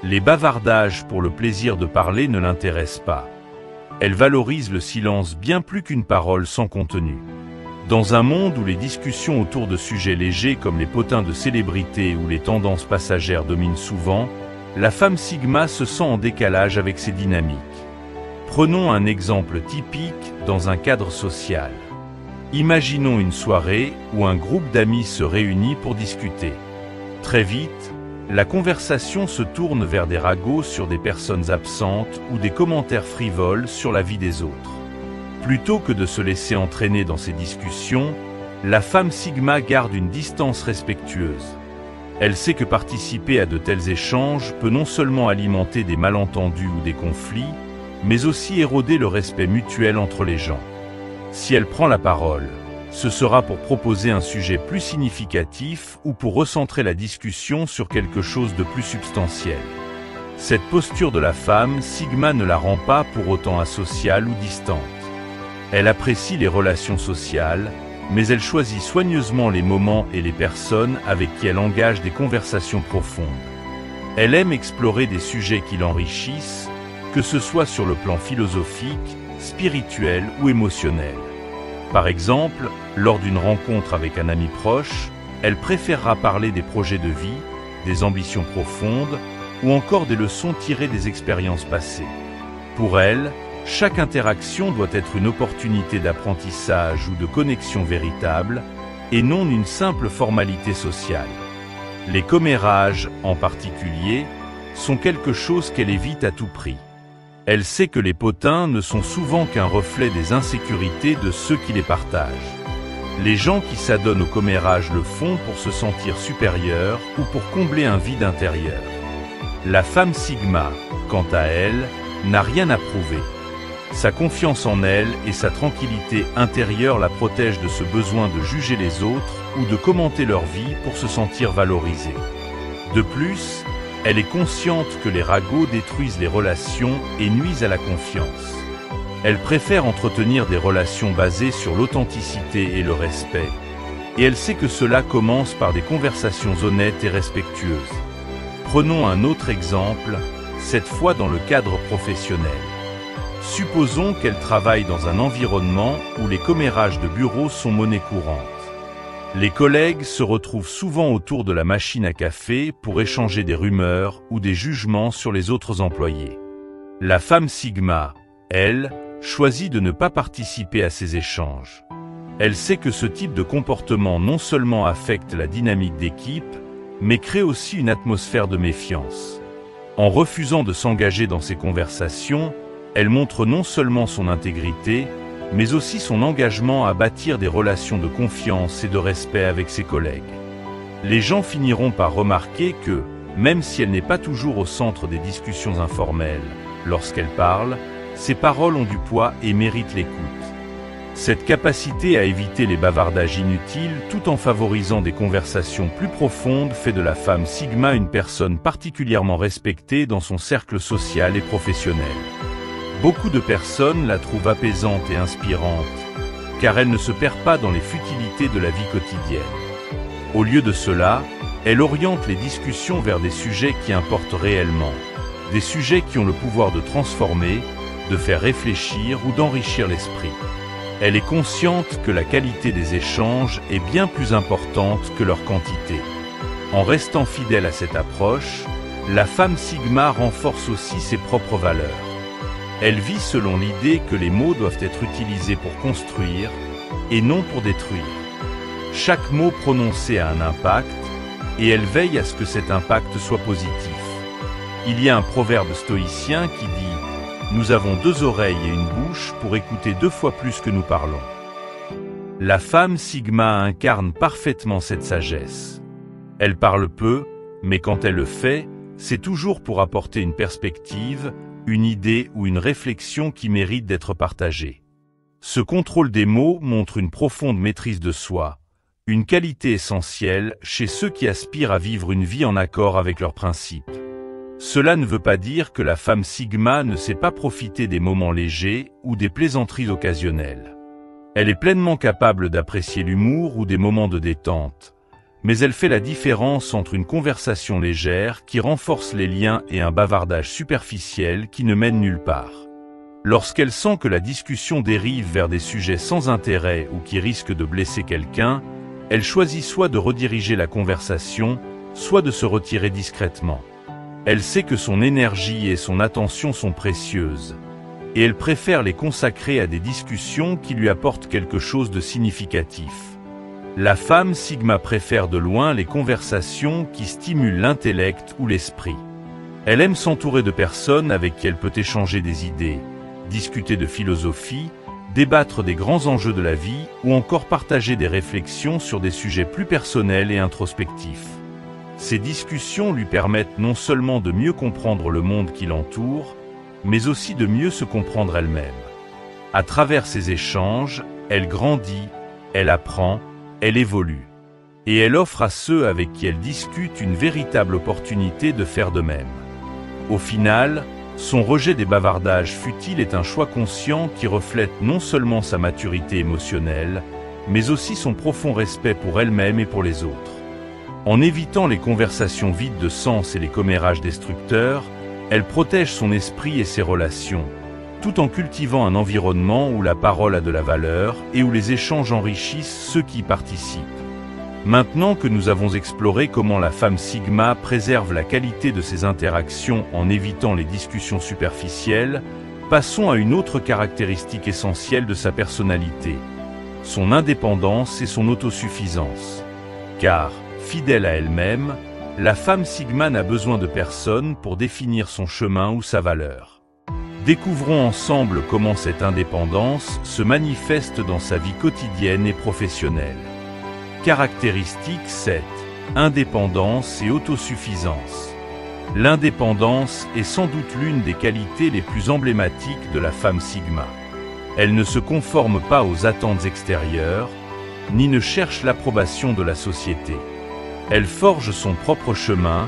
Les bavardages pour le plaisir de parler ne l'intéressent pas. Elle valorise le silence bien plus qu'une parole sans contenu. Dans un monde où les discussions autour de sujets légers comme les potins de célébrités ou les tendances passagères dominent souvent, la femme Sigma se sent en décalage avec ces dynamiques. Prenons un exemple typique dans un cadre social. Imaginons une soirée où un groupe d'amis se réunit pour discuter. Très vite, la conversation se tourne vers des ragots sur des personnes absentes ou des commentaires frivoles sur la vie des autres. Plutôt que de se laisser entraîner dans ces discussions, la femme Sigma garde une distance respectueuse. Elle sait que participer à de tels échanges peut non seulement alimenter des malentendus ou des conflits, mais aussi éroder le respect mutuel entre les gens. Si elle prend la parole, ce sera pour proposer un sujet plus significatif ou pour recentrer la discussion sur quelque chose de plus substantiel. Cette posture de la femme Sigma ne la rend pas pour autant asociale ou distante. Elle apprécie les relations sociales, mais elle choisit soigneusement les moments et les personnes avec qui elle engage des conversations profondes. Elle aime explorer des sujets qui l'enrichissent, que ce soit sur le plan philosophique, spirituel ou émotionnel. Par exemple, lors d'une rencontre avec un ami proche, elle préférera parler des projets de vie, des ambitions profondes ou encore des leçons tirées des expériences passées. Pour elle, chaque interaction doit être une opportunité d'apprentissage ou de connexion véritable et non une simple formalité sociale. Les commérages, en particulier, sont quelque chose qu'elle évite à tout prix. Elle sait que les potins ne sont souvent qu'un reflet des insécurités de ceux qui les partagent. Les gens qui s'adonnent au commérage le font pour se sentir supérieurs ou pour combler un vide intérieur. La femme Sigma, quant à elle, n'a rien à prouver. Sa confiance en elle et sa tranquillité intérieure la protègent de ce besoin de juger les autres ou de commenter leur vie pour se sentir valorisée. De plus, elle est consciente que les ragots détruisent les relations et nuisent à la confiance. Elle préfère entretenir des relations basées sur l'authenticité et le respect, et elle sait que cela commence par des conversations honnêtes et respectueuses. Prenons un autre exemple, cette fois dans le cadre professionnel. Supposons qu'elle travaille dans un environnement où les commérages de bureau sont monnaie courante. Les collègues se retrouvent souvent autour de la machine à café pour échanger des rumeurs ou des jugements sur les autres employés. La femme Sigma, elle, choisit de ne pas participer à ces échanges. Elle sait que ce type de comportement non seulement affecte la dynamique d'équipe, mais crée aussi une atmosphère de méfiance. En refusant de s'engager dans ces conversations, elle montre non seulement son intégrité, mais aussi son engagement à bâtir des relations de confiance et de respect avec ses collègues. Les gens finiront par remarquer que, même si elle n'est pas toujours au centre des discussions informelles, lorsqu'elle parle, ses paroles ont du poids et méritent l'écoute. Cette capacité à éviter les bavardages inutiles tout en favorisant des conversations plus profondes fait de la femme Sigma une personne particulièrement respectée dans son cercle social et professionnel. Beaucoup de personnes la trouvent apaisante et inspirante, car elle ne se perd pas dans les futilités de la vie quotidienne. Au lieu de cela, elle oriente les discussions vers des sujets qui importent réellement, des sujets qui ont le pouvoir de transformer, de faire réfléchir ou d'enrichir l'esprit. Elle est consciente que la qualité des échanges est bien plus importante que leur quantité. En restant fidèle à cette approche, la femme Sigma renforce aussi ses propres valeurs. Elle vit selon l'idée que les mots doivent être utilisés pour construire et non pour détruire. Chaque mot prononcé a un impact et elle veille à ce que cet impact soit positif. Il y a un proverbe stoïcien qui dit « Nous avons 2 oreilles et une bouche pour écouter 2 fois plus que nous parlons ». La femme Sigma incarne parfaitement cette sagesse. Elle parle peu, mais quand elle le fait, c'est toujours pour apporter une perspective, une idée ou une réflexion qui mérite d'être partagée. Ce contrôle des mots montre une profonde maîtrise de soi, une qualité essentielle chez ceux qui aspirent à vivre une vie en accord avec leurs principes. Cela ne veut pas dire que la femme Sigma ne sait pas profiter des moments légers ou des plaisanteries occasionnelles. Elle est pleinement capable d'apprécier l'humour ou des moments de détente, mais elle fait la différence entre une conversation légère qui renforce les liens et un bavardage superficiel qui ne mène nulle part. Lorsqu'elle sent que la discussion dérive vers des sujets sans intérêt ou qui risquent de blesser quelqu'un, elle choisit soit de rediriger la conversation, soit de se retirer discrètement. Elle sait que son énergie et son attention sont précieuses, et elle préfère les consacrer à des discussions qui lui apportent quelque chose de significatif. La femme Sigma préfère de loin les conversations qui stimulent l'intellect ou l'esprit. Elle aime s'entourer de personnes avec qui elle peut échanger des idées, discuter de philosophie, débattre des grands enjeux de la vie ou encore partager des réflexions sur des sujets plus personnels et introspectifs. Ces discussions lui permettent non seulement de mieux comprendre le monde qui l'entoure, mais aussi de mieux se comprendre elle-même. À travers ces échanges, elle grandit, elle apprend, elle évolue. Et elle offre à ceux avec qui elle discute une véritable opportunité de faire de même. Au final, son rejet des bavardages futiles est un choix conscient qui reflète non seulement sa maturité émotionnelle, mais aussi son profond respect pour elle-même et pour les autres. En évitant les conversations vides de sens et les commérages destructeurs, elle protège son esprit et ses relations, tout en cultivant un environnement où la parole a de la valeur et où les échanges enrichissent ceux qui y participent. Maintenant que nous avons exploré comment la femme Sigma préserve la qualité de ses interactions en évitant les discussions superficielles, passons à une autre caractéristique essentielle de sa personnalité, son indépendance et son autosuffisance. Car, fidèle à elle-même, la femme Sigma n'a besoin de personne pour définir son chemin ou sa valeur. Découvrons ensemble comment cette indépendance se manifeste dans sa vie quotidienne et professionnelle. Caractéristique 7. Indépendance et autosuffisance. L'indépendance est sans doute l'une des qualités les plus emblématiques de la femme Sigma. Elle ne se conforme pas aux attentes extérieures, ni ne cherche l'approbation de la société. Elle forge son propre chemin,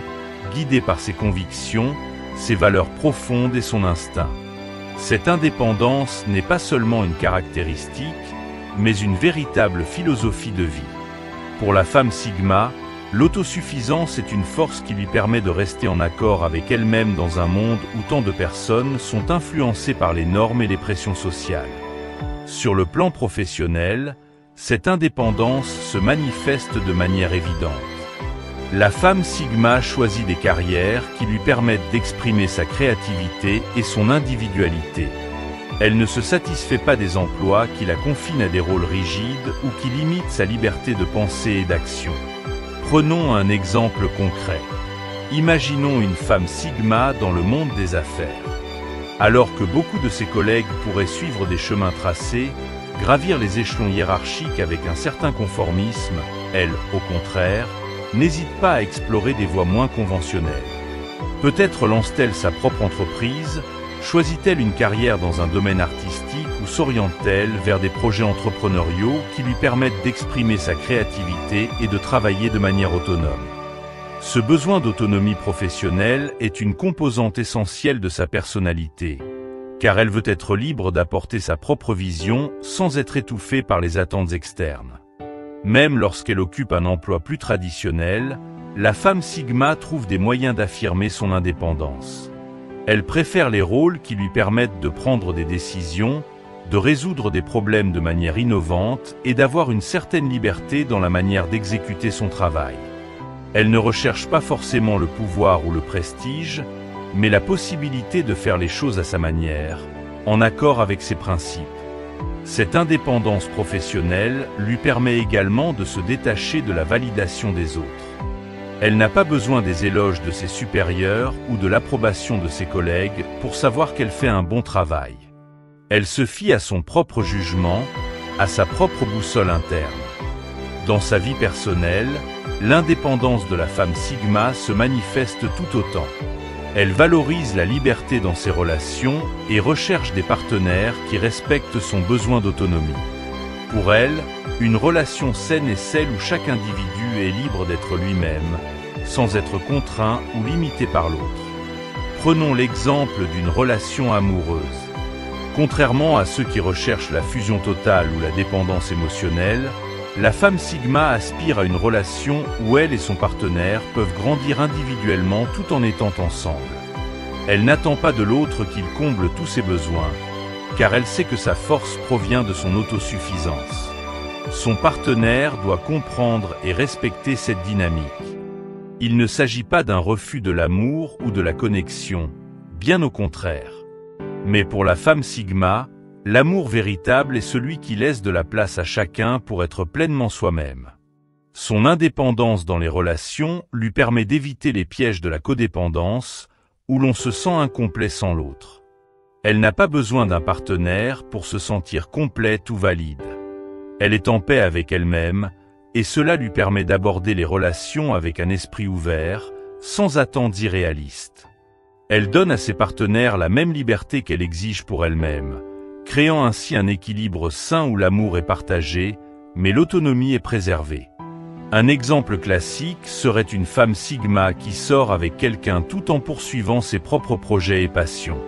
guidée par ses convictions, ses valeurs profondes et son instinct. Cette indépendance n'est pas seulement une caractéristique, mais une véritable philosophie de vie. Pour la femme Sigma, l'autosuffisance est une force qui lui permet de rester en accord avec elle-même dans un monde où tant de personnes sont influencées par les normes et les pressions sociales. Sur le plan professionnel, cette indépendance se manifeste de manière évidente. La femme Sigma choisit des carrières qui lui permettent d'exprimer sa créativité et son individualité. Elle ne se satisfait pas des emplois qui la confinent à des rôles rigides ou qui limitent sa liberté de pensée et d'action. Prenons un exemple concret. Imaginons une femme Sigma dans le monde des affaires. Alors que beaucoup de ses collègues pourraient suivre des chemins tracés, gravir les échelons hiérarchiques avec un certain conformisme, elle, au contraire, n'hésite pas à explorer des voies moins conventionnelles. Peut-être lance-t-elle sa propre entreprise, choisit-elle une carrière dans un domaine artistique ou s'oriente-t-elle vers des projets entrepreneuriaux qui lui permettent d'exprimer sa créativité et de travailler de manière autonome. Ce besoin d'autonomie professionnelle est une composante essentielle de sa personnalité, car elle veut être libre d'apporter sa propre vision sans être étouffée par les attentes externes. Même lorsqu'elle occupe un emploi plus traditionnel, la femme Sigma trouve des moyens d'affirmer son indépendance. Elle préfère les rôles qui lui permettent de prendre des décisions, de résoudre des problèmes de manière innovante et d'avoir une certaine liberté dans la manière d'exécuter son travail. Elle ne recherche pas forcément le pouvoir ou le prestige, mais la possibilité de faire les choses à sa manière, en accord avec ses principes. Cette indépendance professionnelle lui permet également de se détacher de la validation des autres. Elle n'a pas besoin des éloges de ses supérieurs ou de l'approbation de ses collègues pour savoir qu'elle fait un bon travail. Elle se fie à son propre jugement, à sa propre boussole interne. Dans sa vie personnelle, l'indépendance de la femme Sigma se manifeste tout autant. Elle valorise la liberté dans ses relations et recherche des partenaires qui respectent son besoin d'autonomie. Pour elle, une relation saine est celle où chaque individu est libre d'être lui-même, sans être contraint ou limité par l'autre. Prenons l'exemple d'une relation amoureuse. Contrairement à ceux qui recherchent la fusion totale ou la dépendance émotionnelle, la femme Sigma aspire à une relation où elle et son partenaire peuvent grandir individuellement tout en étant ensemble. Elle n'attend pas de l'autre qu'il comble tous ses besoins, car elle sait que sa force provient de son autosuffisance. Son partenaire doit comprendre et respecter cette dynamique. Il ne s'agit pas d'un refus de l'amour ou de la connexion, bien au contraire. Mais pour la femme Sigma, l'amour véritable est celui qui laisse de la place à chacun pour être pleinement soi-même. Son indépendance dans les relations lui permet d'éviter les pièges de la codépendance, où l'on se sent incomplet sans l'autre. Elle n'a pas besoin d'un partenaire pour se sentir complète ou valide. Elle est en paix avec elle-même, et cela lui permet d'aborder les relations avec un esprit ouvert, sans attentes irréalistes. Elle donne à ses partenaires la même liberté qu'elle exige pour elle-même, créant ainsi un équilibre sain où l'amour est partagé, mais l'autonomie est préservée. Un exemple classique serait une femme Sigma qui sort avec quelqu'un tout en poursuivant ses propres projets et passions.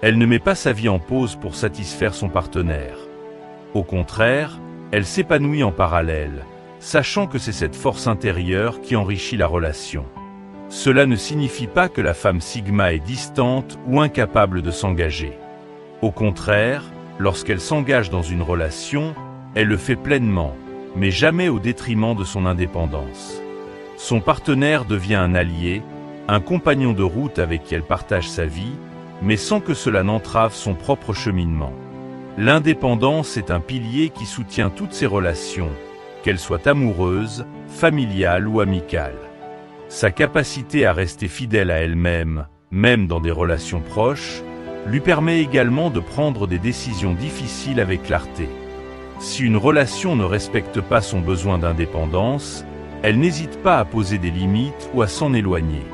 Elle ne met pas sa vie en pause pour satisfaire son partenaire. Au contraire, elle s'épanouit en parallèle, sachant que c'est cette force intérieure qui enrichit la relation. Cela ne signifie pas que la femme Sigma est distante ou incapable de s'engager. Au contraire, lorsqu'elle s'engage dans une relation, elle le fait pleinement, mais jamais au détriment de son indépendance. Son partenaire devient un allié, un compagnon de route avec qui elle partage sa vie, mais sans que cela n'entrave son propre cheminement. L'indépendance est un pilier qui soutient toutes ses relations, qu'elles soient amoureuses, familiales ou amicales. Sa capacité à rester fidèle à elle-même, même dans des relations proches, lui permet également de prendre des décisions difficiles avec clarté. Si une relation ne respecte pas son besoin d'indépendance, elle n'hésite pas à poser des limites ou à s'en éloigner.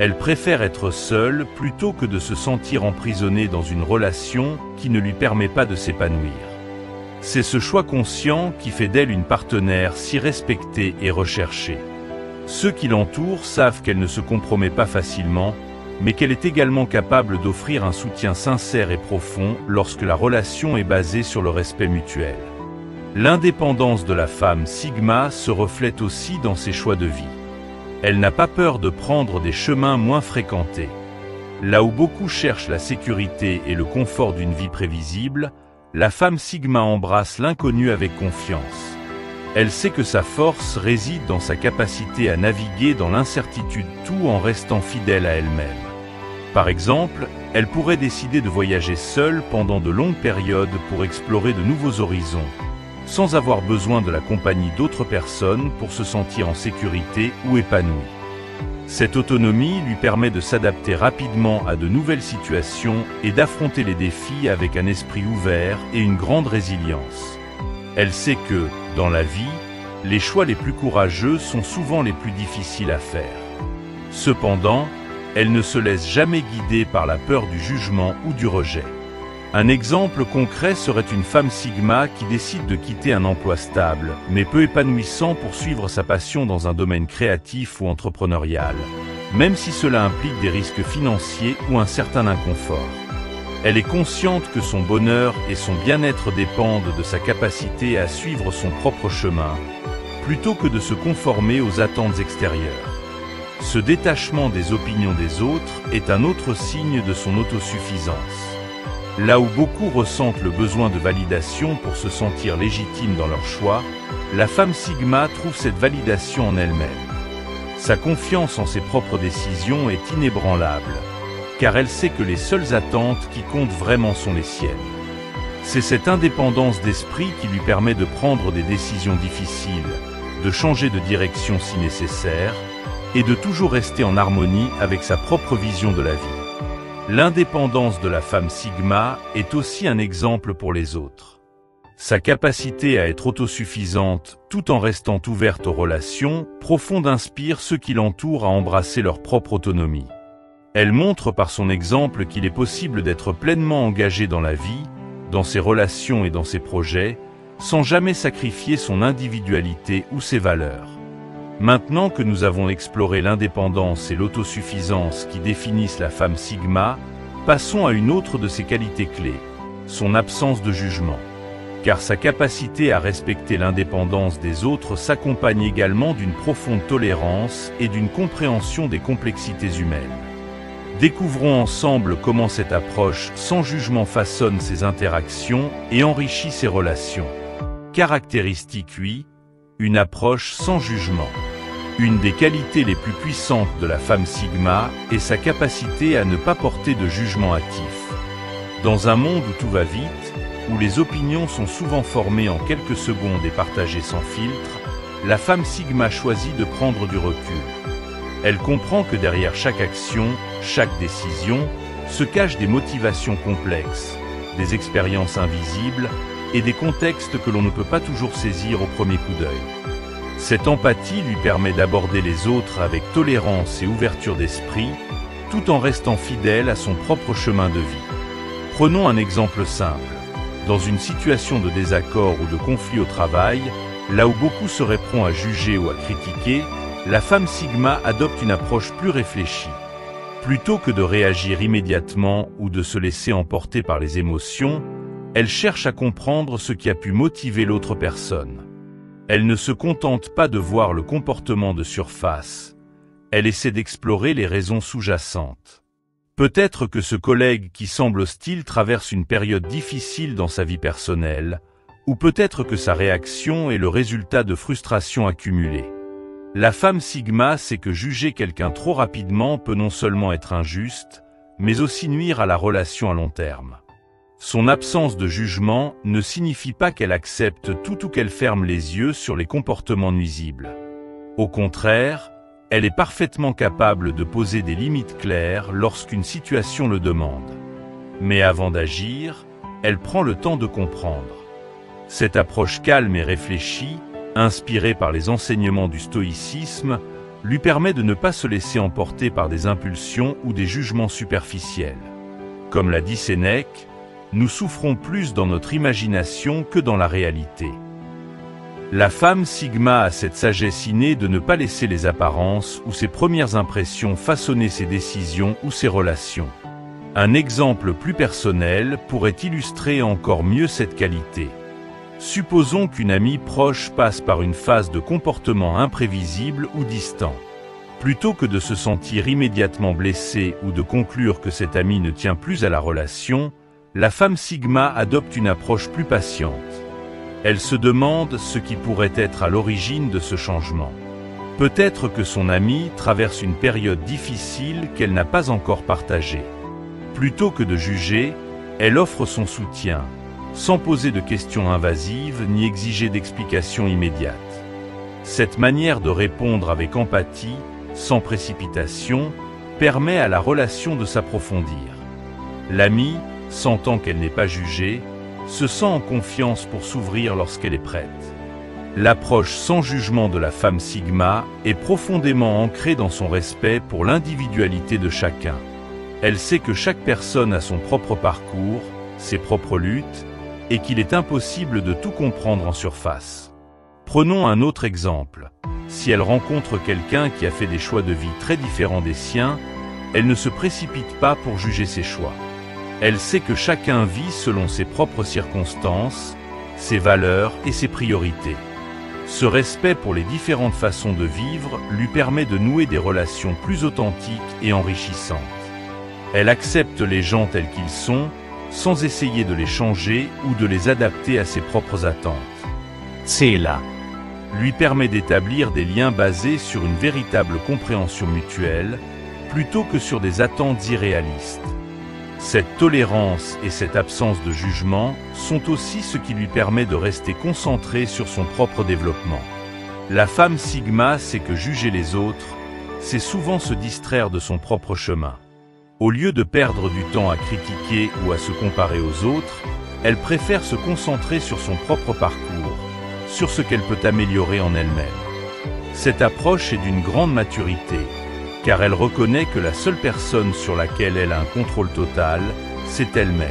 Elle préfère être seule plutôt que de se sentir emprisonnée dans une relation qui ne lui permet pas de s'épanouir. C'est ce choix conscient qui fait d'elle une partenaire si respectée et recherchée. Ceux qui l'entourent savent qu'elle ne se compromet pas facilement, mais qu'elle est également capable d'offrir un soutien sincère et profond lorsque la relation est basée sur le respect mutuel. L'indépendance de la femme Sigma se reflète aussi dans ses choix de vie. Elle n'a pas peur de prendre des chemins moins fréquentés. Là où beaucoup cherchent la sécurité et le confort d'une vie prévisible, la femme Sigma embrasse l'inconnu avec confiance. Elle sait que sa force réside dans sa capacité à naviguer dans l'incertitude tout en restant fidèle à elle-même. Par exemple, Elle pourrait décider de voyager seule pendant de longues périodes pour explorer de nouveaux horizons, sans avoir besoin de la compagnie d'autres personnes pour se sentir en sécurité ou épanouie. Cette autonomie lui permet de s'adapter rapidement à de nouvelles situations et d'affronter les défis avec un esprit ouvert et une grande résilience. Elle sait que, dans la vie, les choix les plus courageux sont souvent les plus difficiles à faire. Cependant, elle ne se laisse jamais guider par la peur du jugement ou du rejet. Un exemple concret serait une femme Sigma qui décide de quitter un emploi stable, mais peu épanouissant pour suivre sa passion dans un domaine créatif ou entrepreneurial, même si cela implique des risques financiers ou un certain inconfort. Elle est consciente que son bonheur et son bien-être dépendent de sa capacité à suivre son propre chemin, plutôt que de se conformer aux attentes extérieures. Ce détachement des opinions des autres est un autre signe de son autosuffisance. Là où beaucoup ressentent le besoin de validation pour se sentir légitimes dans leur choix, la femme Sigma trouve cette validation en elle-même. Sa confiance en ses propres décisions est inébranlable, car elle sait que les seules attentes qui comptent vraiment sont les siennes. C'est cette indépendance d'esprit qui lui permet de prendre des décisions difficiles, de changer de direction si nécessaire, et de toujours rester en harmonie avec sa propre vision de la vie. L'indépendance de la femme Sigma est aussi un exemple pour les autres. Sa capacité à être autosuffisante tout en restant ouverte aux relations profondes inspire ceux qui l'entourent à embrasser leur propre autonomie. Elle montre par son exemple qu'il est possible d'être pleinement engagé dans la vie, dans ses relations et dans ses projets, sans jamais sacrifier son individualité ou ses valeurs. Maintenant que nous avons exploré l'indépendance et l'autosuffisance qui définissent la femme Sigma, passons à une autre de ses qualités clés, son absence de jugement. Car sa capacité à respecter l'indépendance des autres s'accompagne également d'une profonde tolérance et d'une compréhension des complexités humaines. Découvrons ensemble comment cette approche sans jugement façonne ses interactions et enrichit ses relations. Caractéristique 8, une approche sans jugement. Une des qualités les plus puissantes de la femme Sigma est sa capacité à ne pas porter de jugement hâtif. Dans un monde où tout va vite, où les opinions sont souvent formées en quelques secondes et partagées sans filtre, la femme Sigma choisit de prendre du recul. Elle comprend que derrière chaque action, chaque décision, se cachent des motivations complexes, des expériences invisibles et des contextes que l'on ne peut pas toujours saisir au premier coup d'œil. Cette empathie lui permet d'aborder les autres avec tolérance et ouverture d'esprit, tout en restant fidèle à son propre chemin de vie. Prenons un exemple simple. Dans une situation de désaccord ou de conflit au travail, là où beaucoup seraient prompts à juger ou à critiquer, la femme Sigma adopte une approche plus réfléchie. Plutôt que de réagir immédiatement ou de se laisser emporter par les émotions, elle cherche à comprendre ce qui a pu motiver l'autre personne. Elle ne se contente pas de voir le comportement de surface, elle essaie d'explorer les raisons sous-jacentes. Peut-être que ce collègue qui semble hostile traverse une période difficile dans sa vie personnelle, ou peut-être que sa réaction est le résultat de frustrations accumulées. La femme Sigma sait que juger quelqu'un trop rapidement peut non seulement être injuste, mais aussi nuire à la relation à long terme. Son absence de jugement ne signifie pas qu'elle accepte tout ou qu'elle ferme les yeux sur les comportements nuisibles. Au contraire, elle est parfaitement capable de poser des limites claires lorsqu'une situation le demande. Mais avant d'agir, elle prend le temps de comprendre. Cette approche calme et réfléchie, inspirée par les enseignements du stoïcisme, lui permet de ne pas se laisser emporter par des impulsions ou des jugements superficiels. Comme l'a dit Sénèque, nous souffrons plus dans notre imagination que dans la réalité. La femme Sigma a cette sagesse innée de ne pas laisser les apparences ou ses premières impressions façonner ses décisions ou ses relations. Un exemple plus personnel pourrait illustrer encore mieux cette qualité. Supposons qu'une amie proche passe par une phase de comportement imprévisible ou distant. Plutôt que de se sentir immédiatement blessée ou de conclure que cette amie ne tient plus à la relation, la femme Sigma adopte une approche plus patiente. Elle se demande ce qui pourrait être à l'origine de ce changement. Peut-être que son amie traverse une période difficile qu'elle n'a pas encore partagée. Plutôt que de juger, elle offre son soutien, sans poser de questions invasives ni exiger d'explications immédiates. Cette manière de répondre avec empathie, sans précipitation, permet à la relation de s'approfondir. L'amie, sentant qu'elle n'est pas jugée, se sent en confiance pour s'ouvrir lorsqu'elle est prête. L'approche sans jugement de la femme Sigma est profondément ancrée dans son respect pour l'individualité de chacun. Elle sait que chaque personne a son propre parcours, ses propres luttes, et qu'il est impossible de tout comprendre en surface. Prenons un autre exemple. Si elle rencontre quelqu'un qui a fait des choix de vie très différents des siens, elle ne se précipite pas pour juger ses choix. Elle sait que chacun vit selon ses propres circonstances, ses valeurs et ses priorités. Ce respect pour les différentes façons de vivre lui permet de nouer des relations plus authentiques et enrichissantes. Elle accepte les gens tels qu'ils sont, sans essayer de les changer ou de les adapter à ses propres attentes. Cela lui permet d'établir des liens basés sur une véritable compréhension mutuelle, plutôt que sur des attentes irréalistes. Cette tolérance et cette absence de jugement sont aussi ce qui lui permet de rester concentrée sur son propre développement. La femme Sigma sait que juger les autres, c'est souvent se distraire de son propre chemin. Au lieu de perdre du temps à critiquer ou à se comparer aux autres, elle préfère se concentrer sur son propre parcours, sur ce qu'elle peut améliorer en elle-même. Cette approche est d'une grande maturité, car elle reconnaît que la seule personne sur laquelle elle a un contrôle total, c'est elle-même.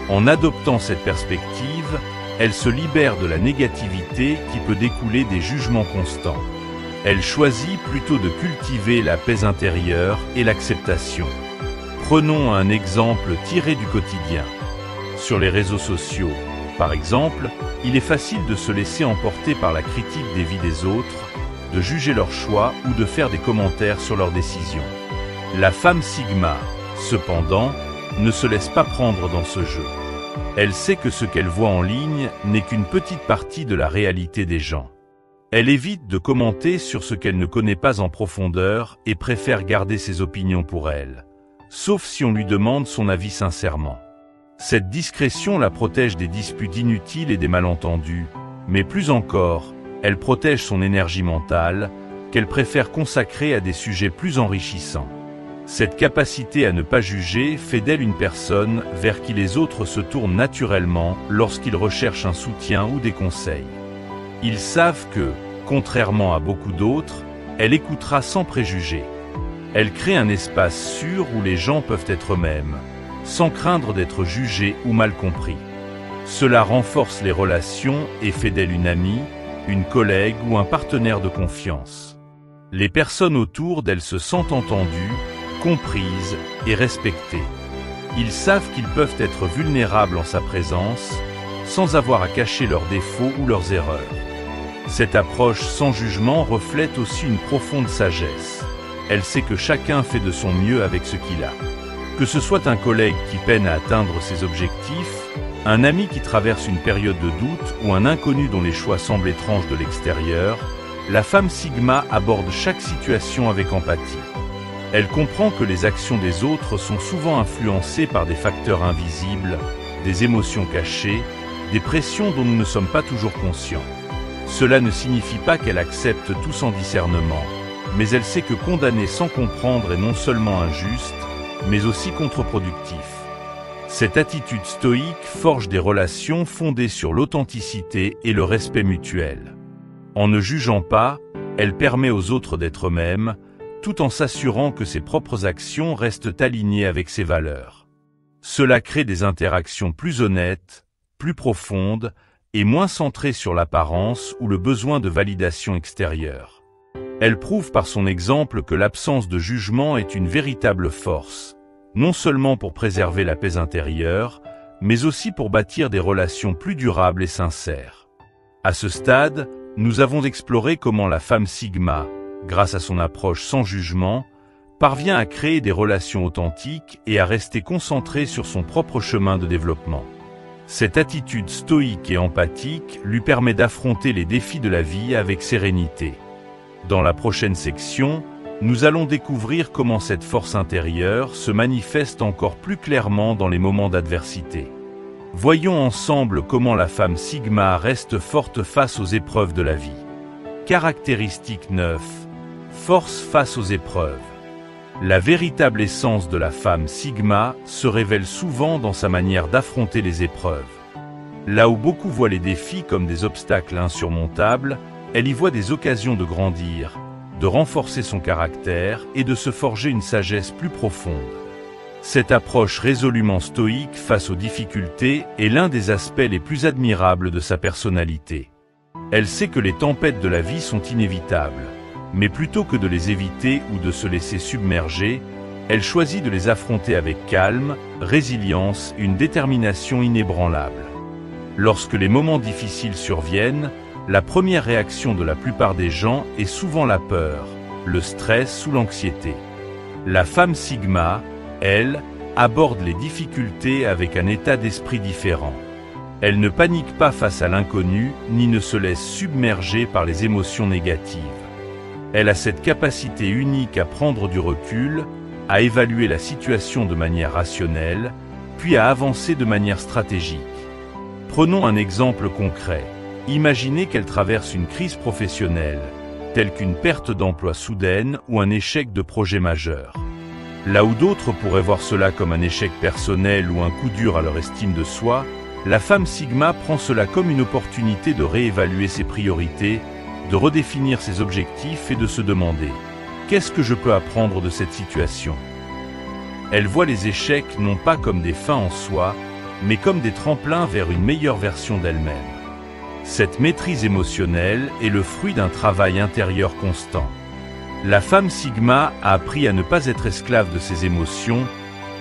En adoptant cette perspective, elle se libère de la négativité qui peut découler des jugements constants. Elle choisit plutôt de cultiver la paix intérieure et l'acceptation. Prenons un exemple tiré du quotidien. Sur les réseaux sociaux, par exemple, il est facile de se laisser emporter par la critique des vies des autres, de juger leurs choix ou de faire des commentaires sur leurs décisions. La femme Sigma, cependant, ne se laisse pas prendre dans ce jeu. Elle sait que ce qu'elle voit en ligne n'est qu'une petite partie de la réalité des gens. Elle évite de commenter sur ce qu'elle ne connaît pas en profondeur et préfère garder ses opinions pour elle, sauf si on lui demande son avis sincèrement. Cette discrétion la protège des disputes inutiles et des malentendus, mais plus encore, elle protège son énergie mentale, qu'elle préfère consacrer à des sujets plus enrichissants. Cette capacité à ne pas juger fait d'elle une personne vers qui les autres se tournent naturellement lorsqu'ils recherchent un soutien ou des conseils. Ils savent que, contrairement à beaucoup d'autres, elle écoutera sans préjugés. Elle crée un espace sûr où les gens peuvent être eux-mêmes, sans craindre d'être jugés ou mal compris. Cela renforce les relations et fait d'elle une amie, une collègue ou un partenaire de confiance. Les personnes autour d'elle se sentent entendues, comprises et respectées. Ils savent qu'ils peuvent être vulnérables en sa présence, sans avoir à cacher leurs défauts ou leurs erreurs. Cette approche sans jugement reflète aussi une profonde sagesse. Elle sait que chacun fait de son mieux avec ce qu'il a. Que ce soit un collègue qui peine à atteindre ses objectifs, un ami qui traverse une période de doute ou un inconnu dont les choix semblent étranges de l'extérieur, la femme Sigma aborde chaque situation avec empathie. Elle comprend que les actions des autres sont souvent influencées par des facteurs invisibles, des émotions cachées, des pressions dont nous ne sommes pas toujours conscients. Cela ne signifie pas qu'elle accepte tout sans discernement, mais elle sait que condamner sans comprendre est non seulement injuste, mais aussi contre-productif. Cette attitude stoïque forge des relations fondées sur l'authenticité et le respect mutuel. En ne jugeant pas, elle permet aux autres d'être eux-mêmes, tout en s'assurant que ses propres actions restent alignées avec ses valeurs. Cela crée des interactions plus honnêtes, plus profondes et moins centrées sur l'apparence ou le besoin de validation extérieure. Elle prouve par son exemple que l'absence de jugement est une véritable force, non seulement pour préserver la paix intérieure, mais aussi pour bâtir des relations plus durables et sincères. À ce stade, nous avons exploré comment la femme Sigma, grâce à son approche sans jugement, parvient à créer des relations authentiques et à rester concentrée sur son propre chemin de développement. Cette attitude stoïque et empathique lui permet d'affronter les défis de la vie avec sérénité. Dans la prochaine section, Nous allons découvrir comment cette force intérieure se manifeste encore plus clairement dans les moments d'adversité. Voyons ensemble comment la femme Sigma reste forte face aux épreuves de la vie. Caractéristique 9. Force face aux épreuves. La véritable essence de la femme Sigma se révèle souvent dans sa manière d'affronter les épreuves. Là où beaucoup voient les défis comme des obstacles insurmontables, elle y voit des occasions de grandir, de renforcer son caractère et de se forger une sagesse plus profonde. Cette approche résolument stoïque face aux difficultés est l'un des aspects les plus admirables de sa personnalité. Elle sait que les tempêtes de la vie sont inévitables, mais plutôt que de les éviter ou de se laisser submerger, elle choisit de les affronter avec calme, résilience et une détermination inébranlable. Lorsque les moments difficiles surviennent, la première réaction de la plupart des gens est souvent la peur, le stress ou l'anxiété. La femme Sigma, elle, aborde les difficultés avec un état d'esprit différent. Elle ne panique pas face à l'inconnu, ni ne se laisse submerger par les émotions négatives. Elle a cette capacité unique à prendre du recul, à évaluer la situation de manière rationnelle, puis à avancer de manière stratégique. Prenons un exemple concret. Imaginez qu'elle traverse une crise professionnelle, telle qu'une perte d'emploi soudaine ou un échec de projet majeur. Là où d'autres pourraient voir cela comme un échec personnel ou un coup dur à leur estime de soi, la femme Sigma prend cela comme une opportunité de réévaluer ses priorités, de redéfinir ses objectifs et de se demander « Qu'est-ce que je peux apprendre de cette situation ?» Elle voit les échecs non pas comme des fins en soi, mais comme des tremplins vers une meilleure version d'elle-même. Cette maîtrise émotionnelle est le fruit d'un travail intérieur constant. La femme Sigma a appris à ne pas être esclave de ses émotions,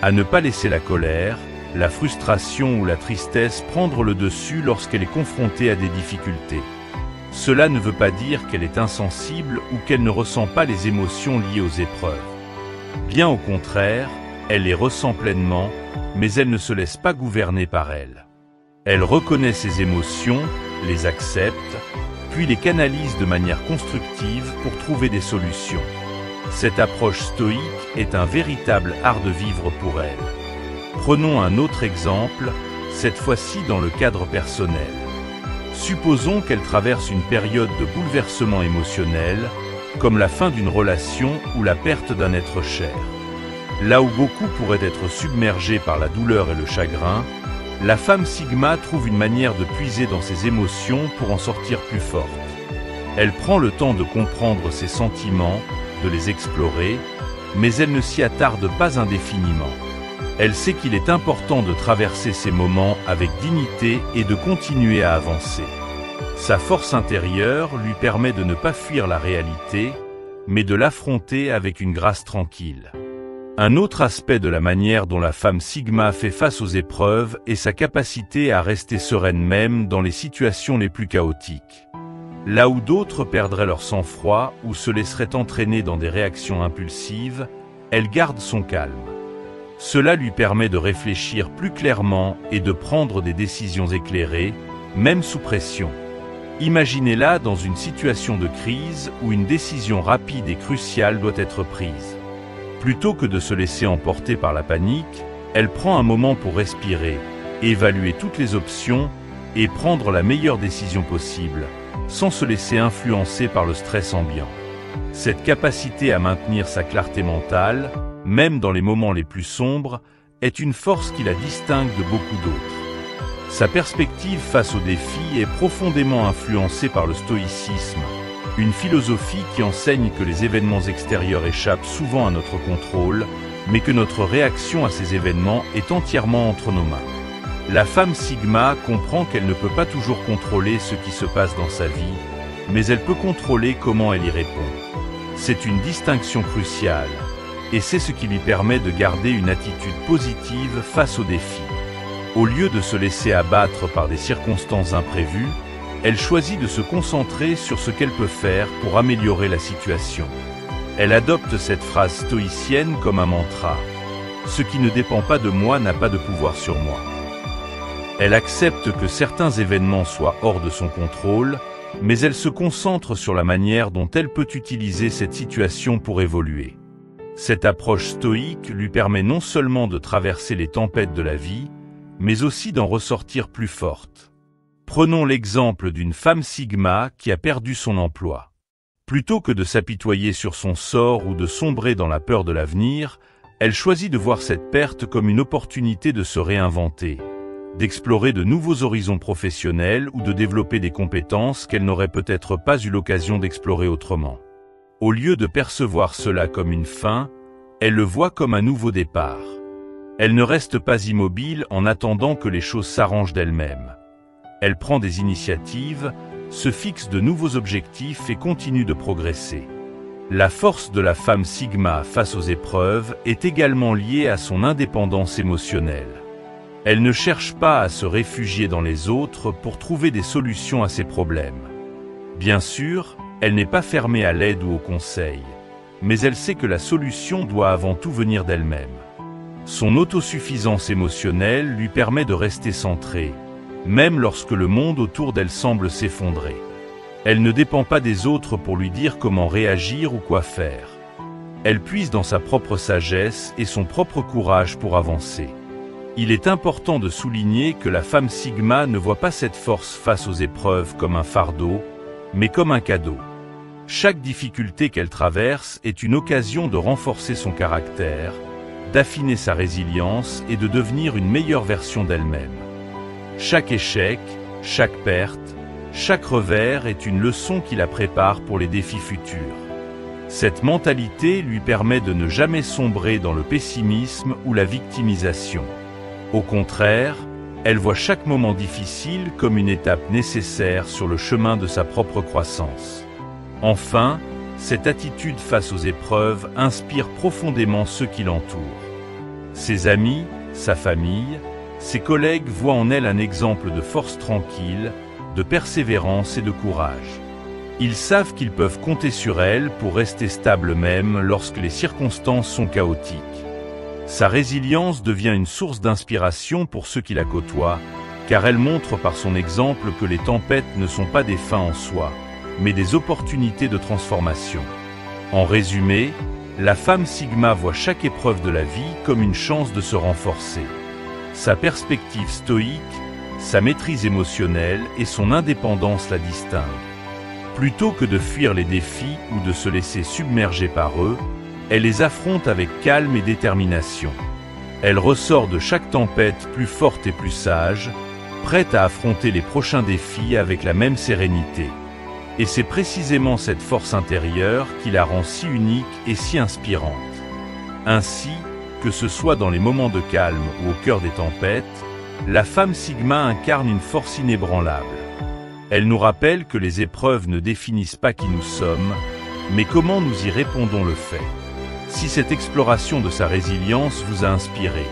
à ne pas laisser la colère, la frustration ou la tristesse prendre le dessus lorsqu'elle est confrontée à des difficultés. Cela ne veut pas dire qu'elle est insensible ou qu'elle ne ressent pas les émotions liées aux épreuves. Bien au contraire, elle les ressent pleinement, mais elle ne se laisse pas gouverner par elles. Elle reconnaît ses émotions, les accepte, puis les canalise de manière constructive pour trouver des solutions. Cette approche stoïque est un véritable art de vivre pour elle. Prenons un autre exemple, cette fois-ci dans le cadre personnel. Supposons qu'elle traverse une période de bouleversement émotionnel, comme la fin d'une relation ou la perte d'un être cher. Là où beaucoup pourraient être submergés par la douleur et le chagrin, la femme Sigma trouve une manière de puiser dans ses émotions pour en sortir plus forte. Elle prend le temps de comprendre ses sentiments, de les explorer, mais elle ne s'y attarde pas indéfiniment. Elle sait qu'il est important de traverser ces moments avec dignité et de continuer à avancer. Sa force intérieure lui permet de ne pas fuir la réalité, mais de l'affronter avec une grâce tranquille. Un autre aspect de la manière dont la femme Sigma fait face aux épreuves est sa capacité à rester sereine même dans les situations les plus chaotiques. Là où d'autres perdraient leur sang-froid ou se laisseraient entraîner dans des réactions impulsives, elle garde son calme. Cela lui permet de réfléchir plus clairement et de prendre des décisions éclairées, même sous pression. Imaginez-la dans une situation de crise où une décision rapide et cruciale doit être prise. Plutôt que de se laisser emporter par la panique, elle prend un moment pour respirer, évaluer toutes les options et prendre la meilleure décision possible, sans se laisser influencer par le stress ambiant. Cette capacité à maintenir sa clarté mentale, même dans les moments les plus sombres, est une force qui la distingue de beaucoup d'autres. Sa perspective face aux défis est profondément influencée par le stoïcisme, une philosophie qui enseigne que les événements extérieurs échappent souvent à notre contrôle, mais que notre réaction à ces événements est entièrement entre nos mains. La femme Sigma comprend qu'elle ne peut pas toujours contrôler ce qui se passe dans sa vie, mais elle peut contrôler comment elle y répond. C'est une distinction cruciale, et c'est ce qui lui permet de garder une attitude positive face aux défis. Au lieu de se laisser abattre par des circonstances imprévues, elle choisit de se concentrer sur ce qu'elle peut faire pour améliorer la situation. Elle adopte cette phrase stoïcienne comme un mantra. « Ce qui ne dépend pas de moi n'a pas de pouvoir sur moi ». Elle accepte que certains événements soient hors de son contrôle, mais elle se concentre sur la manière dont elle peut utiliser cette situation pour évoluer. Cette approche stoïque lui permet non seulement de traverser les tempêtes de la vie, mais aussi d'en ressortir plus forte. Prenons l'exemple d'une femme Sigma qui a perdu son emploi. Plutôt que de s'apitoyer sur son sort ou de sombrer dans la peur de l'avenir, elle choisit de voir cette perte comme une opportunité de se réinventer, d'explorer de nouveaux horizons professionnels ou de développer des compétences qu'elle n'aurait peut-être pas eu l'occasion d'explorer autrement. Au lieu de percevoir cela comme une fin, elle le voit comme un nouveau départ. Elle ne reste pas immobile en attendant que les choses s'arrangent d'elles-mêmes. Elle prend des initiatives, se fixe de nouveaux objectifs et continue de progresser. La force de la femme Sigma face aux épreuves est également liée à son indépendance émotionnelle. Elle ne cherche pas à se réfugier dans les autres pour trouver des solutions à ses problèmes. Bien sûr, elle n'est pas fermée à l'aide ou au conseil, mais elle sait que la solution doit avant tout venir d'elle-même. Son autosuffisance émotionnelle lui permet de rester centrée, même lorsque le monde autour d'elle semble s'effondrer. Elle ne dépend pas des autres pour lui dire comment réagir ou quoi faire. Elle puise dans sa propre sagesse et son propre courage pour avancer. Il est important de souligner que la femme Sigma ne voit pas cette force face aux épreuves comme un fardeau, mais comme un cadeau. Chaque difficulté qu'elle traverse est une occasion de renforcer son caractère, d'affiner sa résilience et de devenir une meilleure version d'elle-même. Chaque échec, chaque perte, chaque revers est une leçon qui la prépare pour les défis futurs. Cette mentalité lui permet de ne jamais sombrer dans le pessimisme ou la victimisation. Au contraire, elle voit chaque moment difficile comme une étape nécessaire sur le chemin de sa propre croissance. Enfin, cette attitude face aux épreuves inspire profondément ceux qui l'entourent. Ses amis, sa famille, ses collègues voient en elle un exemple de force tranquille, de persévérance et de courage. Ils savent qu'ils peuvent compter sur elle pour rester stable même lorsque les circonstances sont chaotiques. Sa résilience devient une source d'inspiration pour ceux qui la côtoient, car elle montre par son exemple que les tempêtes ne sont pas des fins en soi, mais des opportunités de transformation. En résumé, la femme Sigma voit chaque épreuve de la vie comme une chance de se renforcer. Sa perspective stoïque, sa maîtrise émotionnelle et son indépendance la distinguent. Plutôt que de fuir les défis ou de se laisser submerger par eux, elle les affronte avec calme et détermination. Elle ressort de chaque tempête plus forte et plus sage, prête à affronter les prochains défis avec la même sérénité. Et c'est précisément cette force intérieure qui la rend si unique et si inspirante. Ainsi, que ce soit dans les moments de calme ou au cœur des tempêtes, la femme Sigma incarne une force inébranlable. Elle nous rappelle que les épreuves ne définissent pas qui nous sommes, mais comment nous y répondons le fait. Si cette exploration de sa résilience vous a inspiré,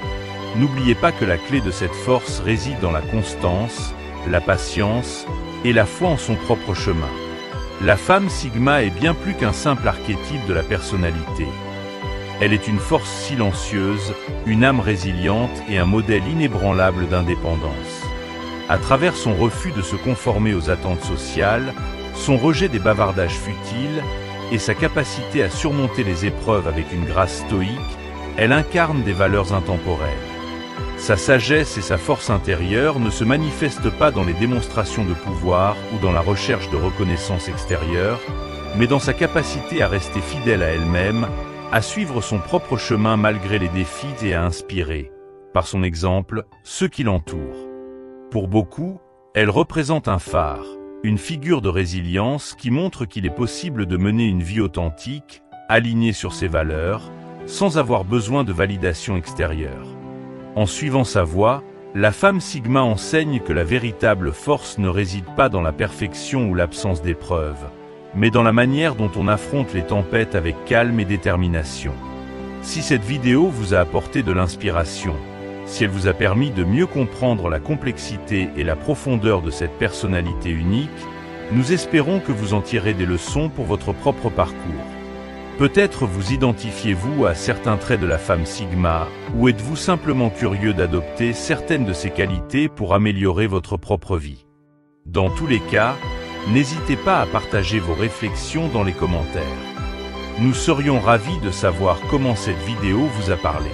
n'oubliez pas que la clé de cette force réside dans la constance, la patience et la foi en son propre chemin. La femme Sigma est bien plus qu'un simple archétype de la personnalité. Elle est une force silencieuse, une âme résiliente et un modèle inébranlable d'indépendance. À travers son refus de se conformer aux attentes sociales, son rejet des bavardages futiles et sa capacité à surmonter les épreuves avec une grâce stoïque, elle incarne des valeurs intemporelles. Sa sagesse et sa force intérieure ne se manifestent pas dans les démonstrations de pouvoir ou dans la recherche de reconnaissance extérieure, mais dans sa capacité à rester fidèle à elle-même, à suivre son propre chemin malgré les défis et à inspirer, par son exemple, ceux qui l'entourent. Pour beaucoup, elle représente un phare, une figure de résilience qui montre qu'il est possible de mener une vie authentique, alignée sur ses valeurs, sans avoir besoin de validation extérieure. En suivant sa voie, la femme Sigma enseigne que la véritable force ne réside pas dans la perfection ou l'absence d'épreuves, mais dans la manière dont on affronte les tempêtes avec calme et détermination. Si cette vidéo vous a apporté de l'inspiration, si elle vous a permis de mieux comprendre la complexité et la profondeur de cette personnalité unique, nous espérons que vous en tirez des leçons pour votre propre parcours. Peut-être vous identifiez-vous à certains traits de la femme Sigma, ou êtes-vous simplement curieux d'adopter certaines de ses qualités pour améliorer votre propre vie. Dans tous les cas, N'hésitez pas à partager vos réflexions dans les commentaires. Nous serions ravis de savoir comment cette vidéo vous a parlé.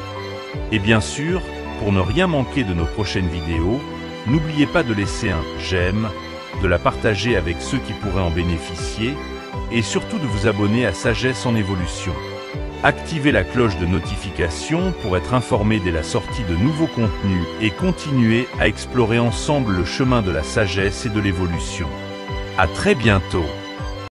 Et bien sûr, pour ne rien manquer de nos prochaines vidéos, n'oubliez pas de laisser un j'aime, de la partager avec ceux qui pourraient en bénéficier, et surtout de vous abonner à Sagesse en Évolution. Activez la cloche de notification pour être informé dès la sortie de nouveaux contenus et continuez à explorer ensemble le chemin de la sagesse et de l'évolution. À très bientôt.